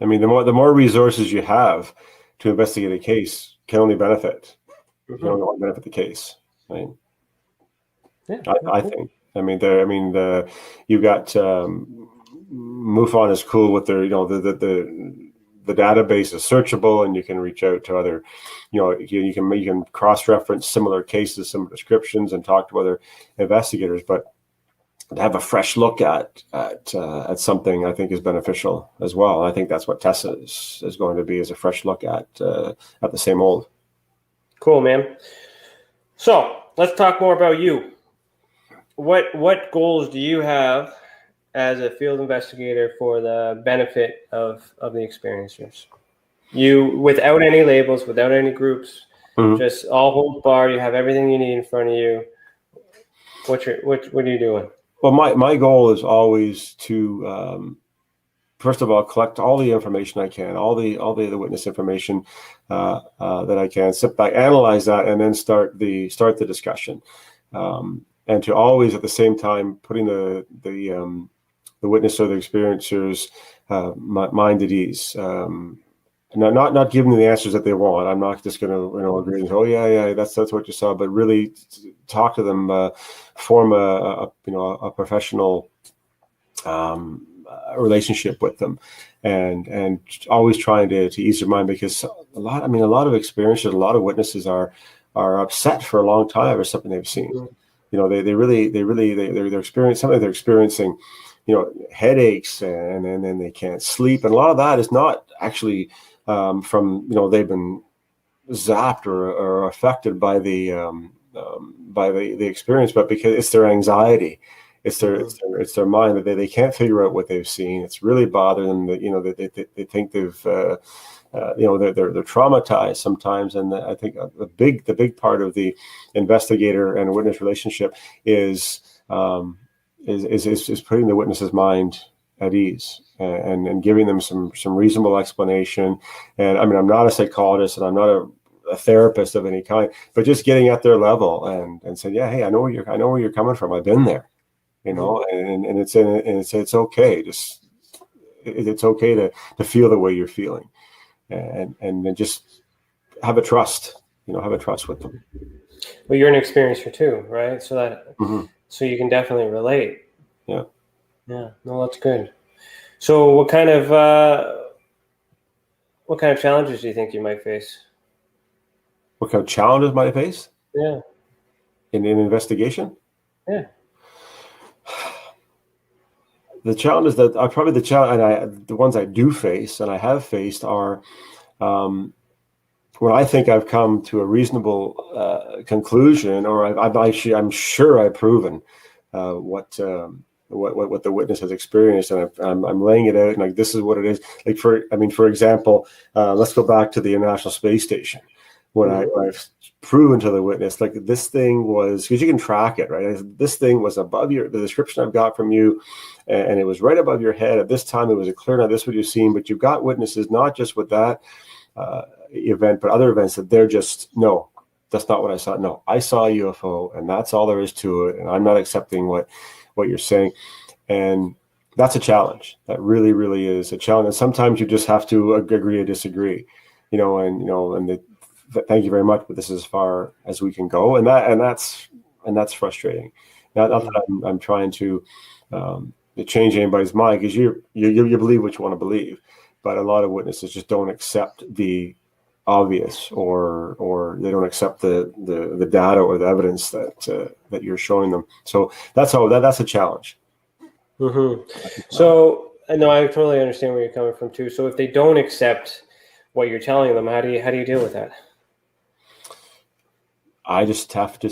I mean, the more resources you have to investigate a case can only benefit. You can only benefit the case, right? Yeah, I think. I mean, you've got. MUFON is cool with their, the database is searchable, and you can reach out to other, you can cross-reference similar cases, similar descriptions, and talk to other investigators. But to have a fresh look at something, I think, is beneficial as well. I think that's what Tessa is going to be, is a fresh look at the same old. Cool, man. So let's talk more about you. What goals do you have as a field investigator for the benefit of the experiencers? You, without any labels, without any groups, just all hold bar, you have everything you need in front of you. What are you doing? Well, my goal is always to first of all collect all the information I can, all the witness information that I can, sit back, analyze that, and then start the discussion. And to always at the same time putting the witness or the experiencers mind at ease. Not giving them the answers that they want. I'm not just going to agree and say, oh yeah, that's what you saw, but really talk to them, form a professional relationship with them, and always trying to ease their mind, because a lot of experiencers, a lot of witnesses are upset for a long time over something they've seen. They're experiencing headaches, and then they can't sleep, and a lot of that is not actually from they've been zapped or affected by the experience, but because it's their anxiety, it's their mind that they can't figure out what they've seen. It's really bothering them that they think they've they're traumatized sometimes. And I think the big part of the investigator and witness relationship is putting the witness's mind at ease and giving them some reasonable explanation. And I mean, I'm not a psychologist and I'm not a therapist of any kind, but just getting at their level and saying, yeah, hey, I know where you're coming from. I've been there, and it's okay. It's okay to feel the way you're feeling, and then just have a trust, with them. Well, you're an experiencer too, right? So that, so you can definitely relate. Yeah. Yeah. No, that's good. So what kind of challenges do you think you might face? What kind of challenges might I face? Yeah. In an investigation? Yeah. The challenges that are probably the ones I do face and I have faced are when I think I've come to a reasonable conclusion, or I'm sure I've proven what the witness has experienced, and I'm laying it out, and like, this is what it is. Like for example, let's go back to the International Space Station. When I've proven to the witness, like, this thing was, because you can track it, right? This thing was above the description I've got from you, and it was right above your head. At this time, it was a clear, now this is what you've seen, but you've got witnesses, not just with that event, but other events that they're just, no, that's not what I saw. No, I saw a UFO, and that's all there is to it. And I'm not accepting what you're saying. And that's a challenge. That really, really is a challenge. And sometimes you just have to agree to disagree, thank you very much, but this is as far as we can go, and that's frustrating. Not that I'm trying to change anybody's mind, because you believe what you want to believe, but a lot of witnesses just don't accept the obvious, or they don't accept the data or the evidence that you're showing them. So that's a challenge. So no, I totally understand where you're coming from too. So if they don't accept what you're telling them, how do you deal with that? I just have to.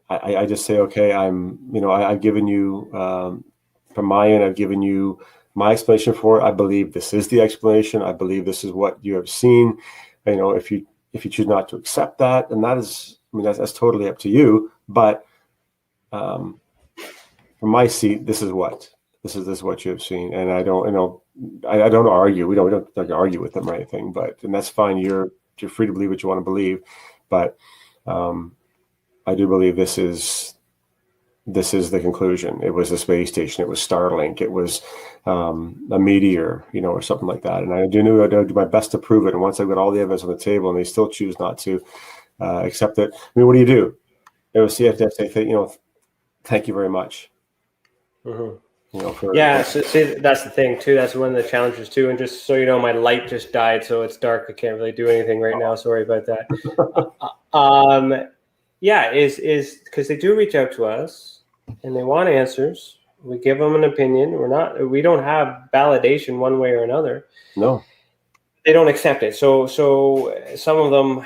I just say, okay, I've given you from my end. I've given you my explanation for it. I believe this is the explanation. I believe this is what you have seen. If you choose not to accept that, and that is mean, that's totally up to you. But from my seat, this is what you have seen, and I don't I don't argue. We don't argue with them or anything. And that's fine. You're free to believe what you want to believe, but I do believe this is the conclusion. It was a space station. It was Starlink. It was a meteor, or something like that. And I do my best to prove it. And once I've got all the evidence on the table, and they still choose not to accept it, I mean, what do you do? It was CFD say, thank you very much. Mm-hmm. Yeah, so see, that's the thing too. That's one of the challenges too. And just so you know, my light just died, so it's dark. I can't really do anything right now. Sorry about that. Is because they do reach out to us and they want answers. We give them an opinion. We don't have validation one way or another. No, they don't accept it. So some of them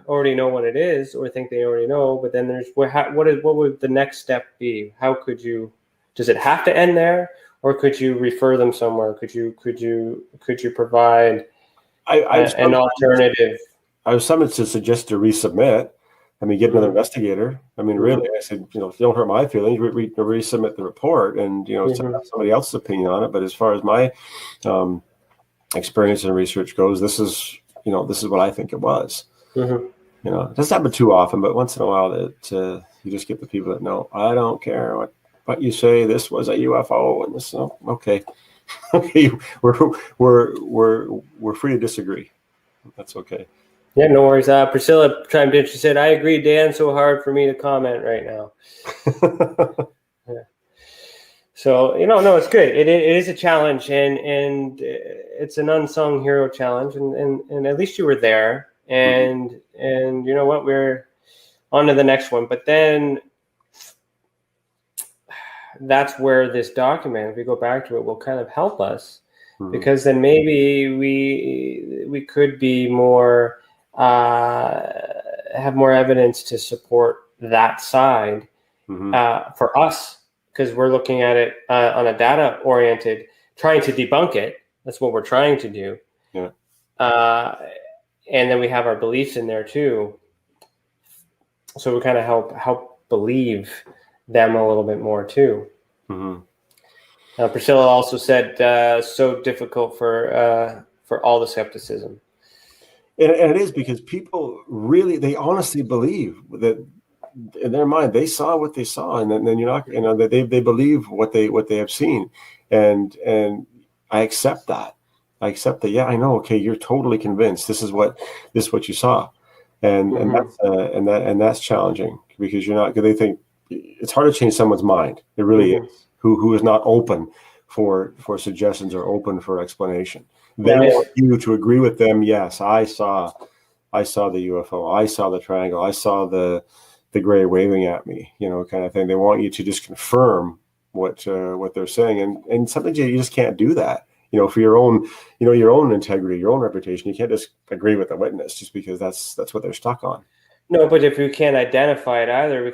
already know what it is, or think they already know. But then there's what would the next step be? How could you? Does it have to end there, or could you refer them somewhere? Could you provide an alternative? I was summoned to suggest to resubmit. I mean, get another investigator. I mean, really, I said, don't hurt my feelings. Resubmit the report, and have somebody else's opinion on it. But as far as my experience and research goes, this is what I think it was. Mm-hmm. It doesn't happen too often, but once in a while, that you just get the people that know. I don't care what you say. This was a UFO, and this. Oh, okay, okay, we're free to disagree. That's okay. Yeah, no worries. Priscilla chimed in. She said, "I agree, Dan. So hard for me to comment right now." Yeah. So no, it's good. It is a challenge, and it's an unsung hero challenge, and at least you were there, and you know what, we're on to the next one. But then that's where this document, if we go back to it, will kind of help us, because then maybe we could be more. Have more evidence to support that side for us, because we're looking at it on a data oriented, trying to debunk it. That's what we're trying to do. Yeah. And then we have our beliefs in there too. So we kind of help believe them a little bit more too. Mm-hmm. Priscilla also said, so difficult for all the skepticism. And it is, because people really, they honestly believe that in their mind they saw what they saw, and then you're not, that they believe what they have seen, and I accept that. Yeah, I know. Okay, you're totally convinced. This is what you saw, and that's challenging, because you're not. Because they think it's hard to change someone's mind. It really is. Who is not open for suggestions or open for explanation. They want you to agree with them. Yes, I saw the UFO. I saw the triangle. I saw the gray waving at me. Kind of thing. They want you to just confirm what they're saying, and sometimes you just can't do that. For your own integrity, your own reputation, you can't just agree with the witness just because that's what they're stuck on. No, but if we can't identify it either, we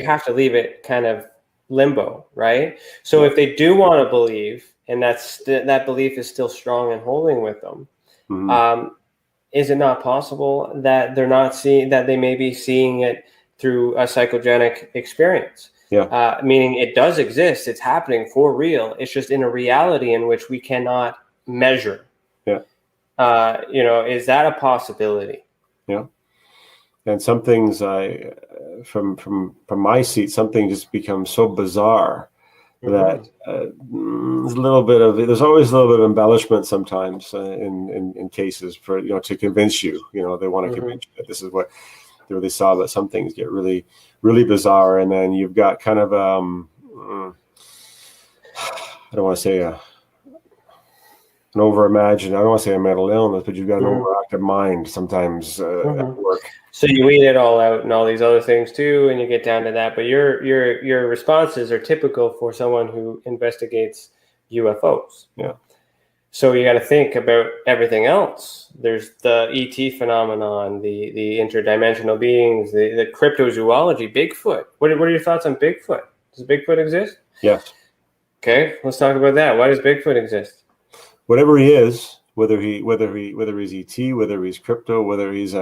have to leave it kind of limbo, right? So if they do want to believe, and that belief is still strong and holding with them, is it not possible that they're not seeing, that they may be seeing it through a psychogenic experience? Yeah. Meaning it does exist, it's happening for real. It's just in a reality in which we cannot measure. Yeah. Is that a possibility? Yeah. And some things from my seat, something just becomes so bizarre that there's always a little bit of embellishment sometimes in cases for to convince you. They want to convince you that this is what they saw, but some things get really, really bizarre, and then you've got kind of I don't want to say an overimagined. I don't want to say a mental illness, but you've got an overactive mind sometimes at work. So you weed it all out and all these other things too, and you get down to that. But your responses are typical for someone who investigates UFOs. Yeah. So you got to think about everything else. There's the ET phenomenon, the interdimensional beings, the cryptozoology, Bigfoot. What are your thoughts on Bigfoot? Does Bigfoot exist? Yes. Okay, let's talk about that. Why does Bigfoot exist? Whatever he is, whether he's ET, whether he's crypto, whether he's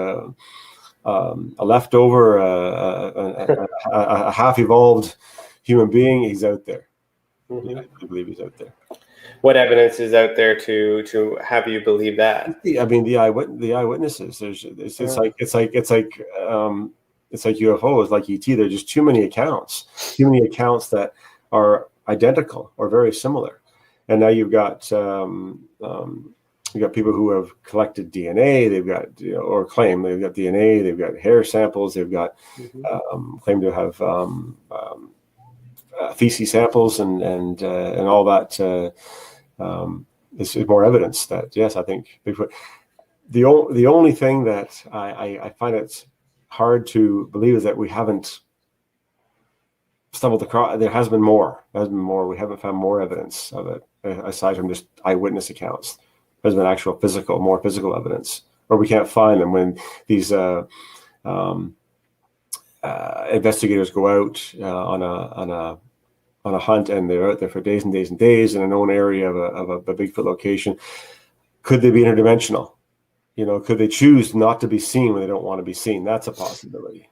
a leftover, a half-evolved human being, he's out there. Mm-hmm. I believe he's out there. What evidence is out there to have you believe that? I mean, the eyewitnesses. It's like UFOs, like ET. There's just too many accounts that are identical or very similar. And now you've got people who have collected DNA. They've got or claim they've got DNA. They've got hair samples. They've got claim to have feces samples and all that. This is more evidence that yes, I think Bigfoot. The only thing that I find it's hard to believe is that we haven't stumbled across. There has been more. We haven't found more evidence of it aside from just eyewitness accounts. There's been actual more physical evidence, or we can't find them when these investigators go out on a hunt, and they're out there for days and days and days in a known area of a Bigfoot location. Could they be interdimensional? Could they choose not to be seen when they don't want to be seen? That's a possibility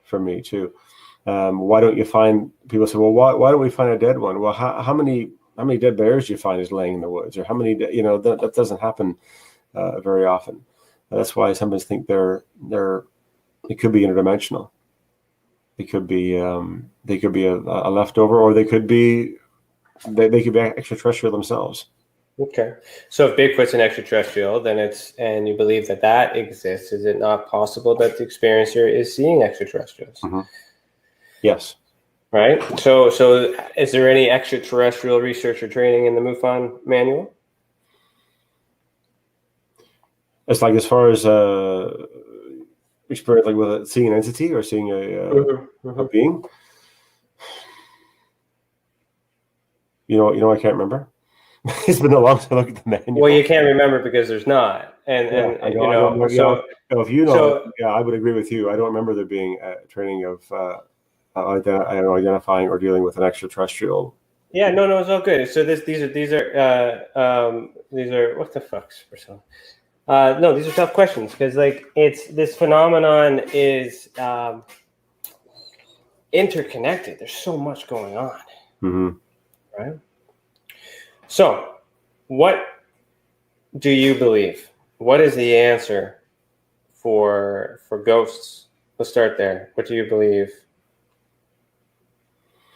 for me too. Why don't you find? People say, well, why don't we find a dead one? Well, how many dead bears do you find is laying in the woods, or how many? That doesn't happen very often. That's why sometimes think it could be interdimensional. They could be a leftover, or they could be extraterrestrial themselves. Okay, so if Bigfoot's an extraterrestrial, then and you believe that exists, is it not possible that the experiencer is seeing extraterrestrials? Mm-hmm. Yes. Right. So is there any extraterrestrial research or training in the MUFON manual? It's like as far as experience, like with seeing an entity or seeing a being. I can't remember. It's been a long time to look at the manual. Well, you can't remember because there's not, I would agree with you. I don't remember there being training of identifying or dealing with an extraterrestrial. Yeah, no, it's all good. So these are what the fuck's for some. No, these are tough questions because this phenomenon is interconnected. There's so much going on, right? So, what do you believe? What is the answer for ghosts? Let's start there. What do you believe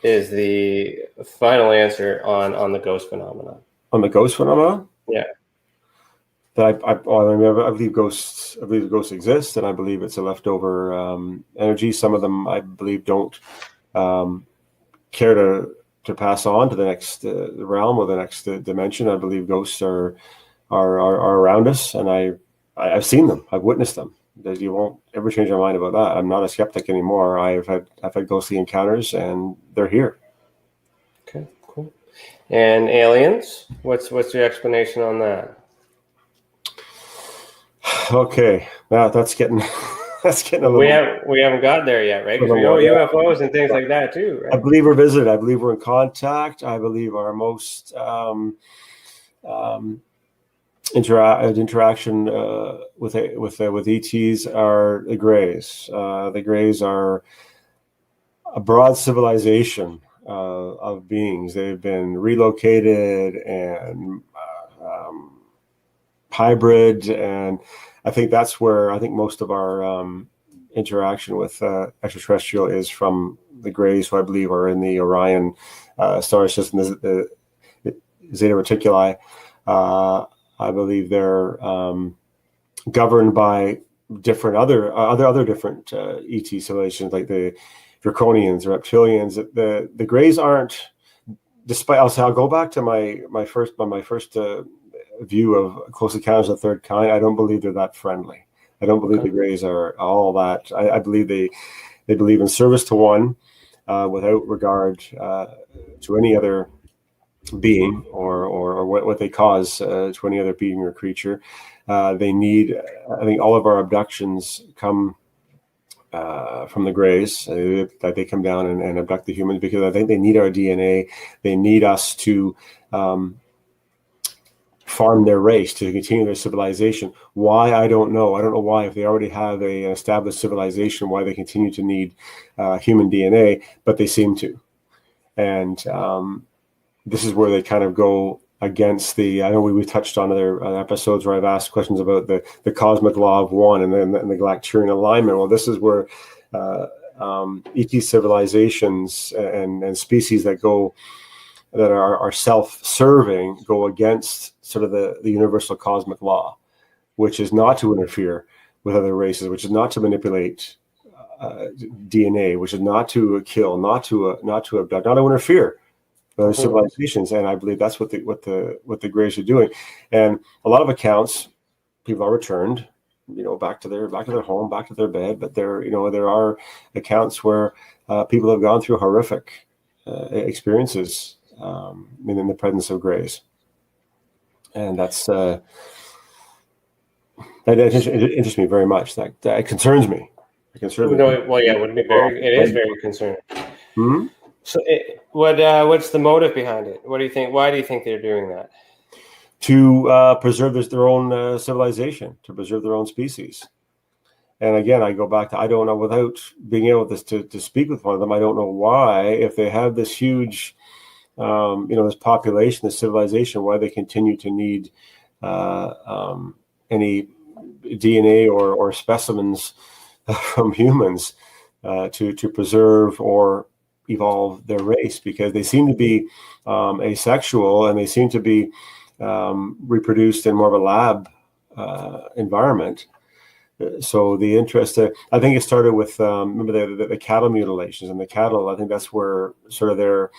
is the final answer on the ghost phenomenon? On the ghost phenomenon? Yeah. I believe ghosts. I believe ghosts exist, and I believe it's a leftover energy. Some of them, I believe, don't care to pass on to the next realm or the next dimension. I believe ghosts are around us, and I've seen them. I've witnessed them. You won't ever change my mind about that. I'm not a skeptic anymore. I've had ghostly encounters, and they're here. Okay, cool. And aliens? What's your explanation on that? Okay, now that's getting a little. We haven't got there yet, right? Because we know UFOs and things like that too, right? I believe we're visited. I believe we're in contact. I believe our most interaction with ETs are the Greys. The Greys are a broad civilization of beings. They've been relocated and hybrid, and I think that's where most of our interaction with extraterrestrial is from the Greys, who I believe are in the Orion star system, the Zeta Reticuli. I believe they're governed by different other different ET civilizations, like the Draconians, reptilians. The Greys aren't. Despite, I'll go back to my first view of Close Encounters of the Third Kind. I don't believe they're that friendly. I don't believe the Greys are all that. I believe they believe in service to one, without regard to any other being or what they cause to any other being or creature. They need. I think all of our abductions come from the Greys. That they come down and abduct the humans because I think they need our DNA. They need us to farm their race, to continue their civilization. Why? I don't know. I don't know why, if they already have an established civilization, why they continue to need human DNA, but they seem to. And this is where they kind of go against the, I know we touched on other episodes where I've asked questions about the cosmic law of one and then the Galacturian alignment. Well, this is where ET civilizations and species that are self-serving go against sort of the universal cosmic law, which is not to interfere with other races, which is not to manipulate DNA, which is not to kill, not to abduct, not to interfere with other civilizations. And I believe that's what the Greys are doing. And a lot of accounts, people are returned, back to their home, back to their bed. But there are accounts where people have gone through horrific experiences in the presence of Greys, and that interests me very much. That concerns me. It concerns me. Well, yeah, it is very concerning. Mm-hmm. So, what's the motive behind it? What do you think? Why do you think they're doing that? To preserve their own civilization, to preserve their own species. And again, I go back to, I don't know, without being able to speak with one of them, I don't know why, if they have this huge, this population, this civilization, why they continue to need any DNA or specimens from humans to preserve or evolve their race, because they seem to be asexual, and they seem to be reproduced in more of a lab environment. So the interest, I think it started with, remember the cattle mutilations, and the cattle, I think that's where sort of their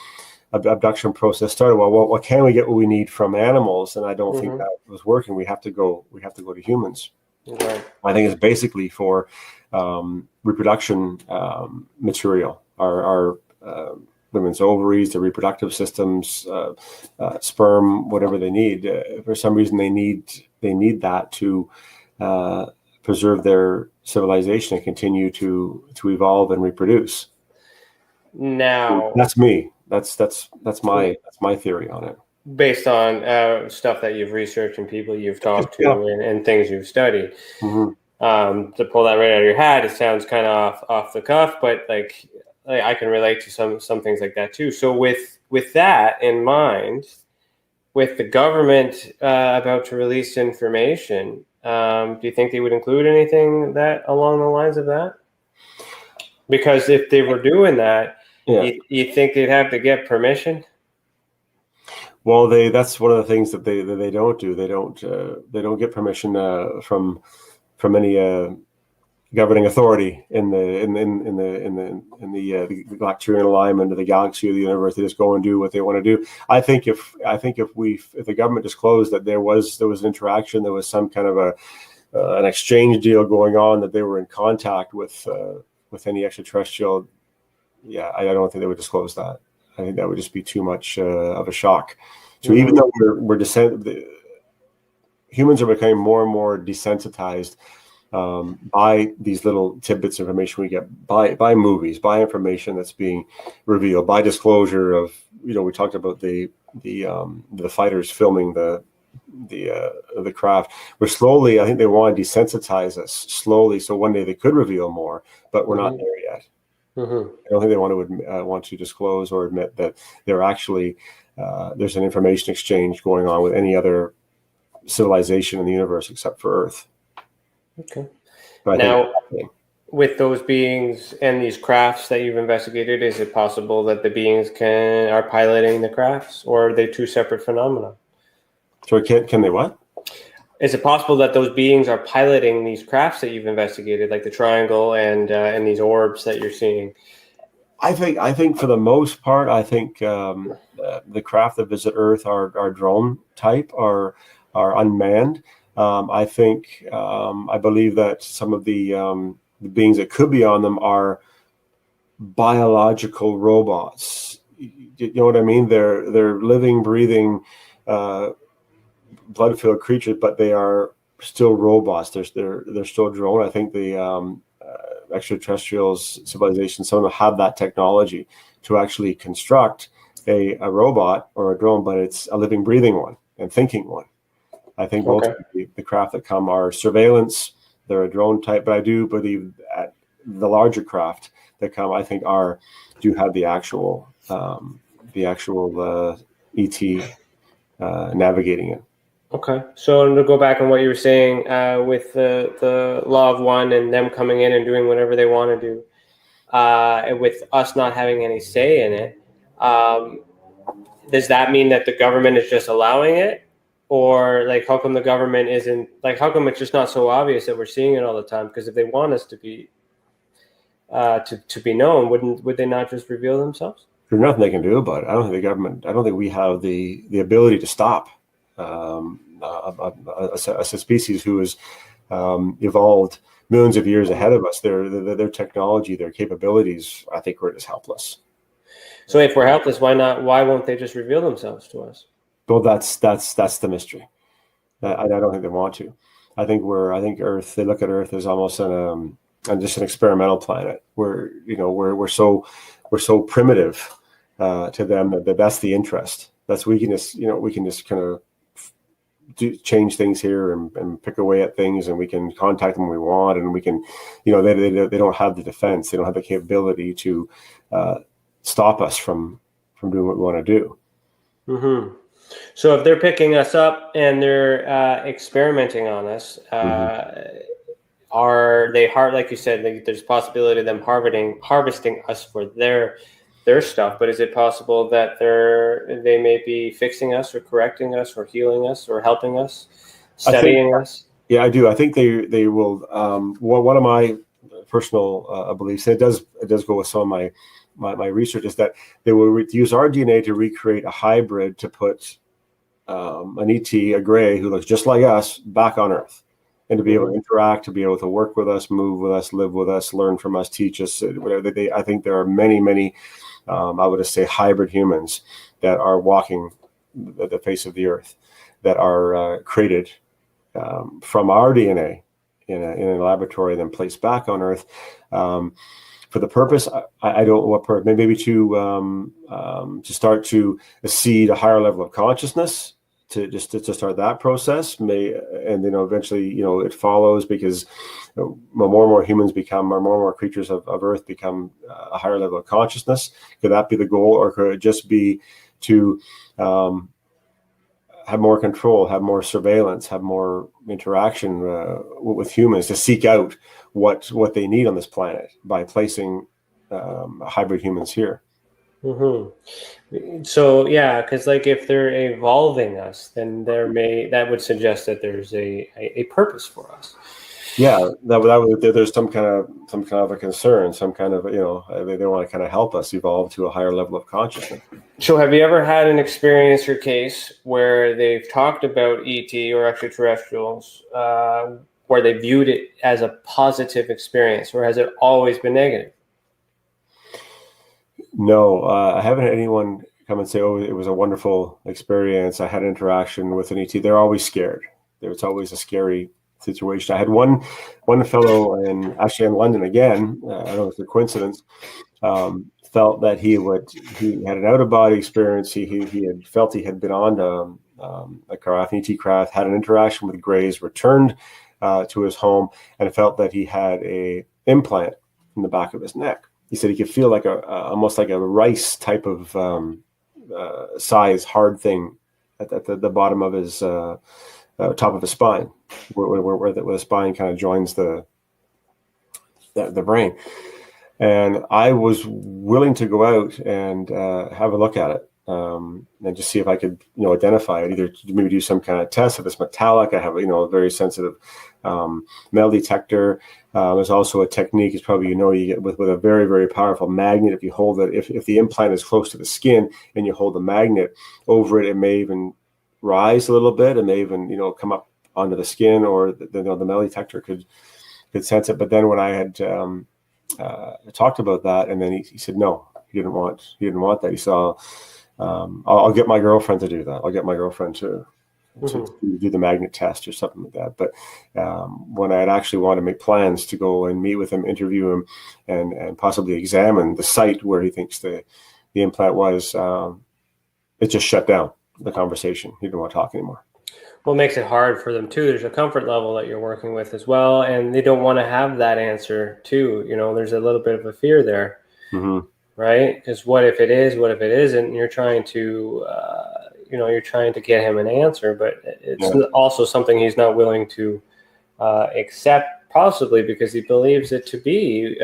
abduction process started. Well, what can we get what we need from animals? And I don't think that was working. We have to go to humans. Right. I think it's basically for reproduction material, our women's ovaries, their reproductive systems, sperm, whatever they need. For some reason, they need that to preserve their civilization and continue to evolve and reproduce. Now, that's me. That's my theory on it, based on stuff that you've researched and people you've talked to and things you've studied. Mm-hmm. To pull that right out of your hat, it sounds kind of off the cuff, but like I can relate to some things like that too. So with that in mind, with the government about to release information, do you think they would include anything that along the lines of that? Because if they were doing that, you think they'd have to get permission? Well, that's one of the things that they don't do. They don't get permission from any governing authority in the Galacturian alignment of the galaxy or the universe. They just go and do what they want to do. I think if the government disclosed that there was an interaction, there was some kind of an exchange deal going on, that they were in contact with any extraterrestrial, I don't think they would disclose that. I think that would just be too much of a shock. So even though humans are becoming more and more desensitized by these little tidbits of information we get, by movies, by information that's being revealed, by disclosure of, we talked about the fighters filming the craft. We're slowly, I think they want to desensitize us slowly, so one day they could reveal more, but we're not there yet. Mm-hmm. I don't think they want to disclose or admit that they're actually there's an information exchange going on with any other civilization in the universe except for Earth. Okay. Now, with those beings and these crafts that you've investigated, is it possible that the beings are piloting the crafts, or are they two separate phenomena? So can they what? Is it possible that those beings are piloting these crafts that you've investigated, like the triangle and these orbs that you're seeing? I think for the most part, I think the craft that visit Earth are drone type, are unmanned. I believe that some of the beings that could be on them are biological robots. You know what I mean? They're living, breathing, blood-filled creatures, but they are still robots. They're still drone. I think the extraterrestrials, civilizations, some of them have that technology to actually construct a robot or a drone, but it's a living, breathing one and thinking one. I think most of the craft that come are surveillance. They're a drone type, but I do believe at the larger craft that come, I think do have the actual ET navigating it. Okay, so to go back on what you were saying with the Law of One and them coming in and doing whatever they want to do, with us not having any say in it, does that mean that the government is just allowing it? Or like, how come the government isn't, like, how come it's just not so obvious that we're seeing it all the time? Because if they want us to be to be known, would they not just reveal themselves? There's nothing they can do about it. I don't think we have the ability to stop a species who has evolved millions of years ahead of us. Their technology, their capabilities, I think we're just helpless. So if we're helpless, why won't they just reveal themselves to us? Well, that's the mystery. I don't think they want to. I think Earth. They look at Earth as almost just an experimental planet. We're so primitive to them that's the interest. We can just kind of change things here and pick away at things, and we can contact them when we want, and we can, they don't have the defense. They don't have the capability to stop us from doing what we want to do. Mm-hmm. So if they're picking us up and they're experimenting on us, are they like you said, like, there's a possibility of them harvesting us for their stuff, but is it possible that they may be fixing us or correcting us or healing us or helping us, studying us? Yeah, I do. I think they will. One of my personal beliefs, and it does go with some of my research, is that they will use our DNA to recreate a hybrid to put an ET, a gray who looks just like us, back on Earth, and to be able to interact, to be able to work with us, move with us, live with us, learn from us, teach us, whatever. I think there are many, I would just say, hybrid humans that are walking the face of the Earth, that are created from our DNA in a laboratory, then placed back on Earth. For the purpose, I don't know what purpose, maybe to start to seed a higher level of consciousness, to start that process, and then eventually it follows, because more and more humans become, or more and more creatures of Earth become a higher level of consciousness. Could that be the goal, or could it just be to have more control, have more surveillance, have more interaction with humans, to seek out what they need on this planet by placing hybrid humans here? Mm-hmm. So yeah, because like if they're evolving us, then that would suggest that there's a purpose for us. Yeah, there's some kind of a concern, some kind of, they want to kind of help us evolve to a higher level of consciousness. So have you ever had an experience or case where they've talked about ET or extraterrestrials, where they viewed it as a positive experience, or has it always been negative? No, I haven't had anyone come and say, "Oh, it was a wonderful experience. I had an interaction with an ET." They're always scared. It's always a scary situation. I had one fellow actually in London again. I don't know if it's a coincidence. Felt that he had an out of body experience. He had felt he had been on a craft, an ET craft, had an interaction with Greys, returned to his home, and felt that he had a implant in the back of his neck. He said he could feel like almost like a rice type of size, hard thing at the bottom of his top of his spine, where the spine kind of joins the brain. And I was willing to go out and have a look at it, and just see if I could, identify it. Either maybe do some kind of test if it's metallic. I have, a very sensitive metal detector. There's also a technique, is probably you get with a very, very powerful magnet. If you hold it, if the implant is close to the skin and you hold the magnet over it, it may even rise a little bit, and may even come up onto the skin, or the metal detector could sense it. But then when I had talked about that, and then he said no, he didn't want that. He saw, I'll get my girlfriend to do that. I'll get my girlfriend to do the magnet test or something like that. But when I had actually wanted to make plans to go and meet with him, interview him, and possibly examine the site where he thinks the implant was, it just shut down the conversation. He didn't want to talk anymore. what makes it hard for them too, there's a comfort level that you're working with as well, and they don't want to have that answer too. There's a little bit of a fear there, right? Because what if it is? What if it isn't? And you're trying to, you're trying to get him an answer, but it's also something he's not willing to accept, possibly because he believes it to be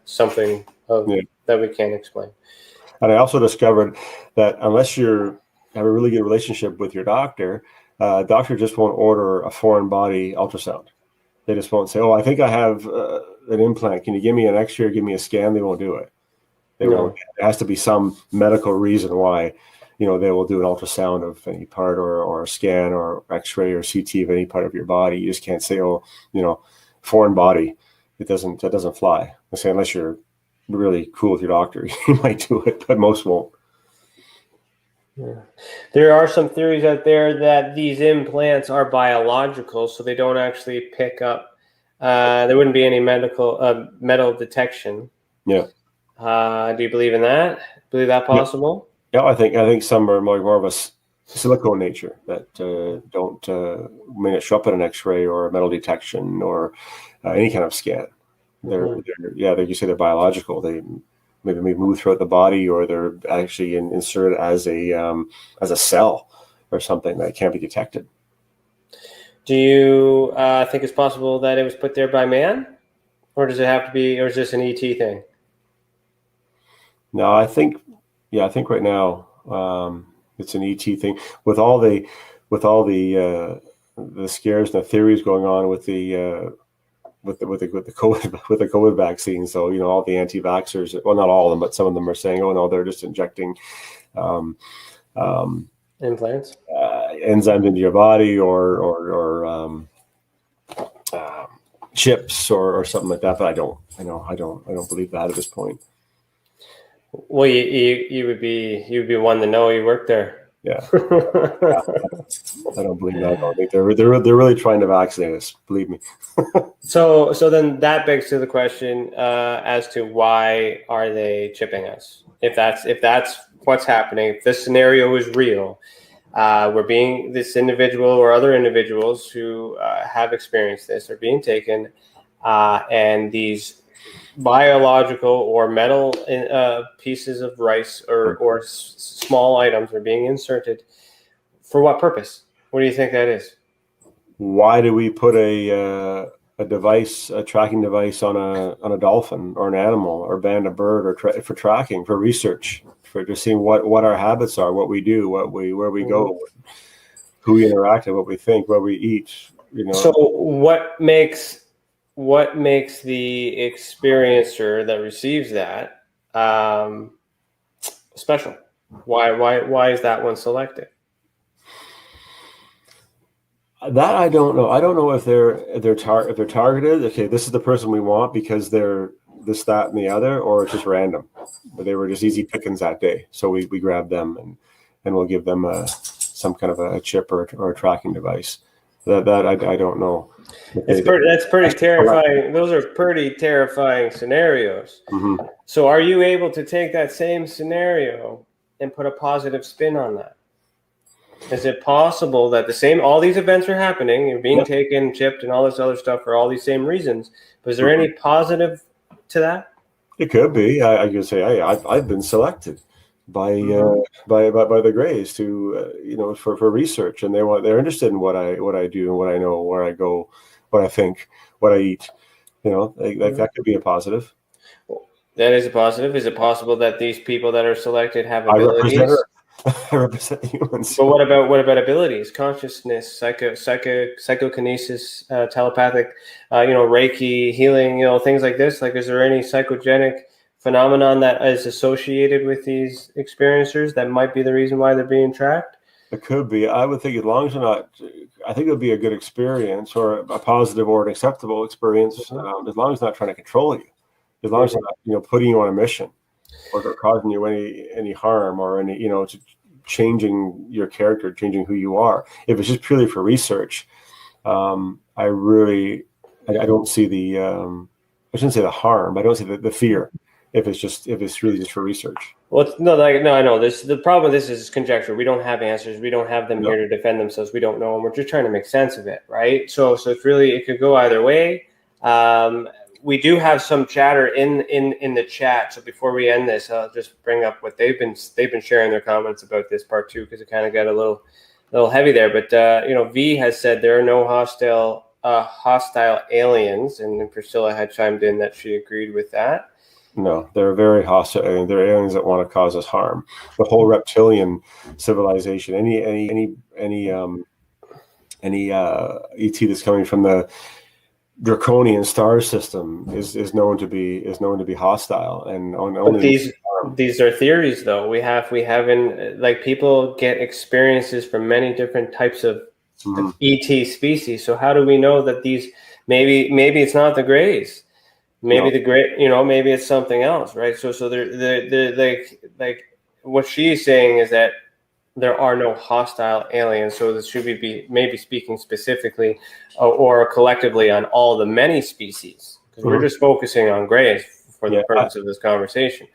something that we can't explain. And I also discovered that unless you have a really good relationship with your doctor, doctor just won't order a foreign body ultrasound. They just won't say, "Oh, I think I have an implant. Can you give me an X-ray or give me a scan?" They won't do it. They won't. There has to be some medical reason why, they will do an ultrasound of any part or a scan or X-ray or CT of any part of your body. You just can't say, "Oh, foreign body." That doesn't fly. I say unless you're really cool with your doctor, you might do it, but most won't. Yeah. There are some theories out there that these implants are biological, so they don't actually pick up. There wouldn't be any metal detection. Yeah. Do you believe in that? Believe that possible? Yeah, I think some are more of a silicone nature that may not show up in an X-ray or a metal detection or any kind of scan. They're like you say, they're biological. They maybe move throughout the body, or they're actually inserted as a cell or something that can't be detected. Do you think it's possible that it was put there by man, or does it have to be, or is this an ET thing? No, I think right now it's an ET thing with all the scares and the theories going on with the COVID vaccine. So all the anti-vaxxers, well, not all of them, but some of them are saying, "Oh no, they're just injecting implants, enzymes into your body, or chips, or something like that." But I don't believe that at this point. Well, you would be one to know. You worked there. Yeah. I don't believe that. I don't think they're really trying to vaccinate us. Believe me. So then that begs to the question as to why are they chipping us? If that's what's happening, if this scenario is real, this individual or other individuals who have experienced this are being taken, and these biological or metal pieces of rice or small items are being inserted. For what purpose? What do you think that is? Why do we put a tracking device on a dolphin or an animal or band a bird or for tracking, for research, for just seeing what our habits are, what we do, where we go, who we interact with, what we think, where we eat. So what makes the experiencer that receives that special? Why is that one selected? That I don't know. I don't know if they're targeted. Okay, this is the person we want because they're this, that, and the other, or it's just random. But they were just easy pickings that day, so we grab them and we'll give them some kind of a chip or a tracking device. That I don't know. That's pretty terrifying. Those are pretty terrifying scenarios. Mm-hmm. So are you able to take that same scenario and put a positive spin on that? Is it possible that all these events are happening, you're being taken, chipped, and all this other stuff for all these same reasons, but is there any positive to that? It could be. I could say, hey, I've been selected by the Greys to for research, and they're interested in what I do and what I know, where I go, what I think, what I eat. That could be a positive. That is a positive. Is it possible that these people that are selected have abilities? I represent humans. But what about abilities? Consciousness, psychokinesis, telepathic, Reiki, healing, things like this. Like, is there any psychogenic phenomenon that is associated with these experiencers that might be the reason why they're being tracked? It could be. I would think as long as they're not, I think it would be a good experience or a positive or an acceptable experience, as long as they're not trying to control you, as long as they're not, putting you on a mission or causing you any harm or any, changing your character, changing who you are. If it's just purely for research, I don't see I shouldn't say the harm, but I don't see the fear. if it's really just for research. Well, no, I know this. The problem with this is conjecture. We don't have answers. We don't have them here to defend themselves. We don't know, and we're just trying to make sense of it, right? So it's really, it could go either way. We do have some chatter in the chat. So before we end this, I'll just bring up what they've been sharing their comments about this part 2, because it kind of got a little heavy there. But V has said there are no hostile aliens, and Priscilla had chimed in that she agreed with that. No, they're very hostile. They're aliens that want to cause us harm. The whole reptilian civilization, any ET that's coming from the draconian star system is known to be hostile, and only these are theories, though. We haven't, like, people get experiences from many different types of ET species. So how do we know that these maybe it's not the Greys? Maybe the great, maybe it's something else, right? So they're like what she's saying is that there are no hostile aliens. So this should be maybe speaking specifically or collectively on all the many species, because we're just focusing on Greys for the purpose of this conversation.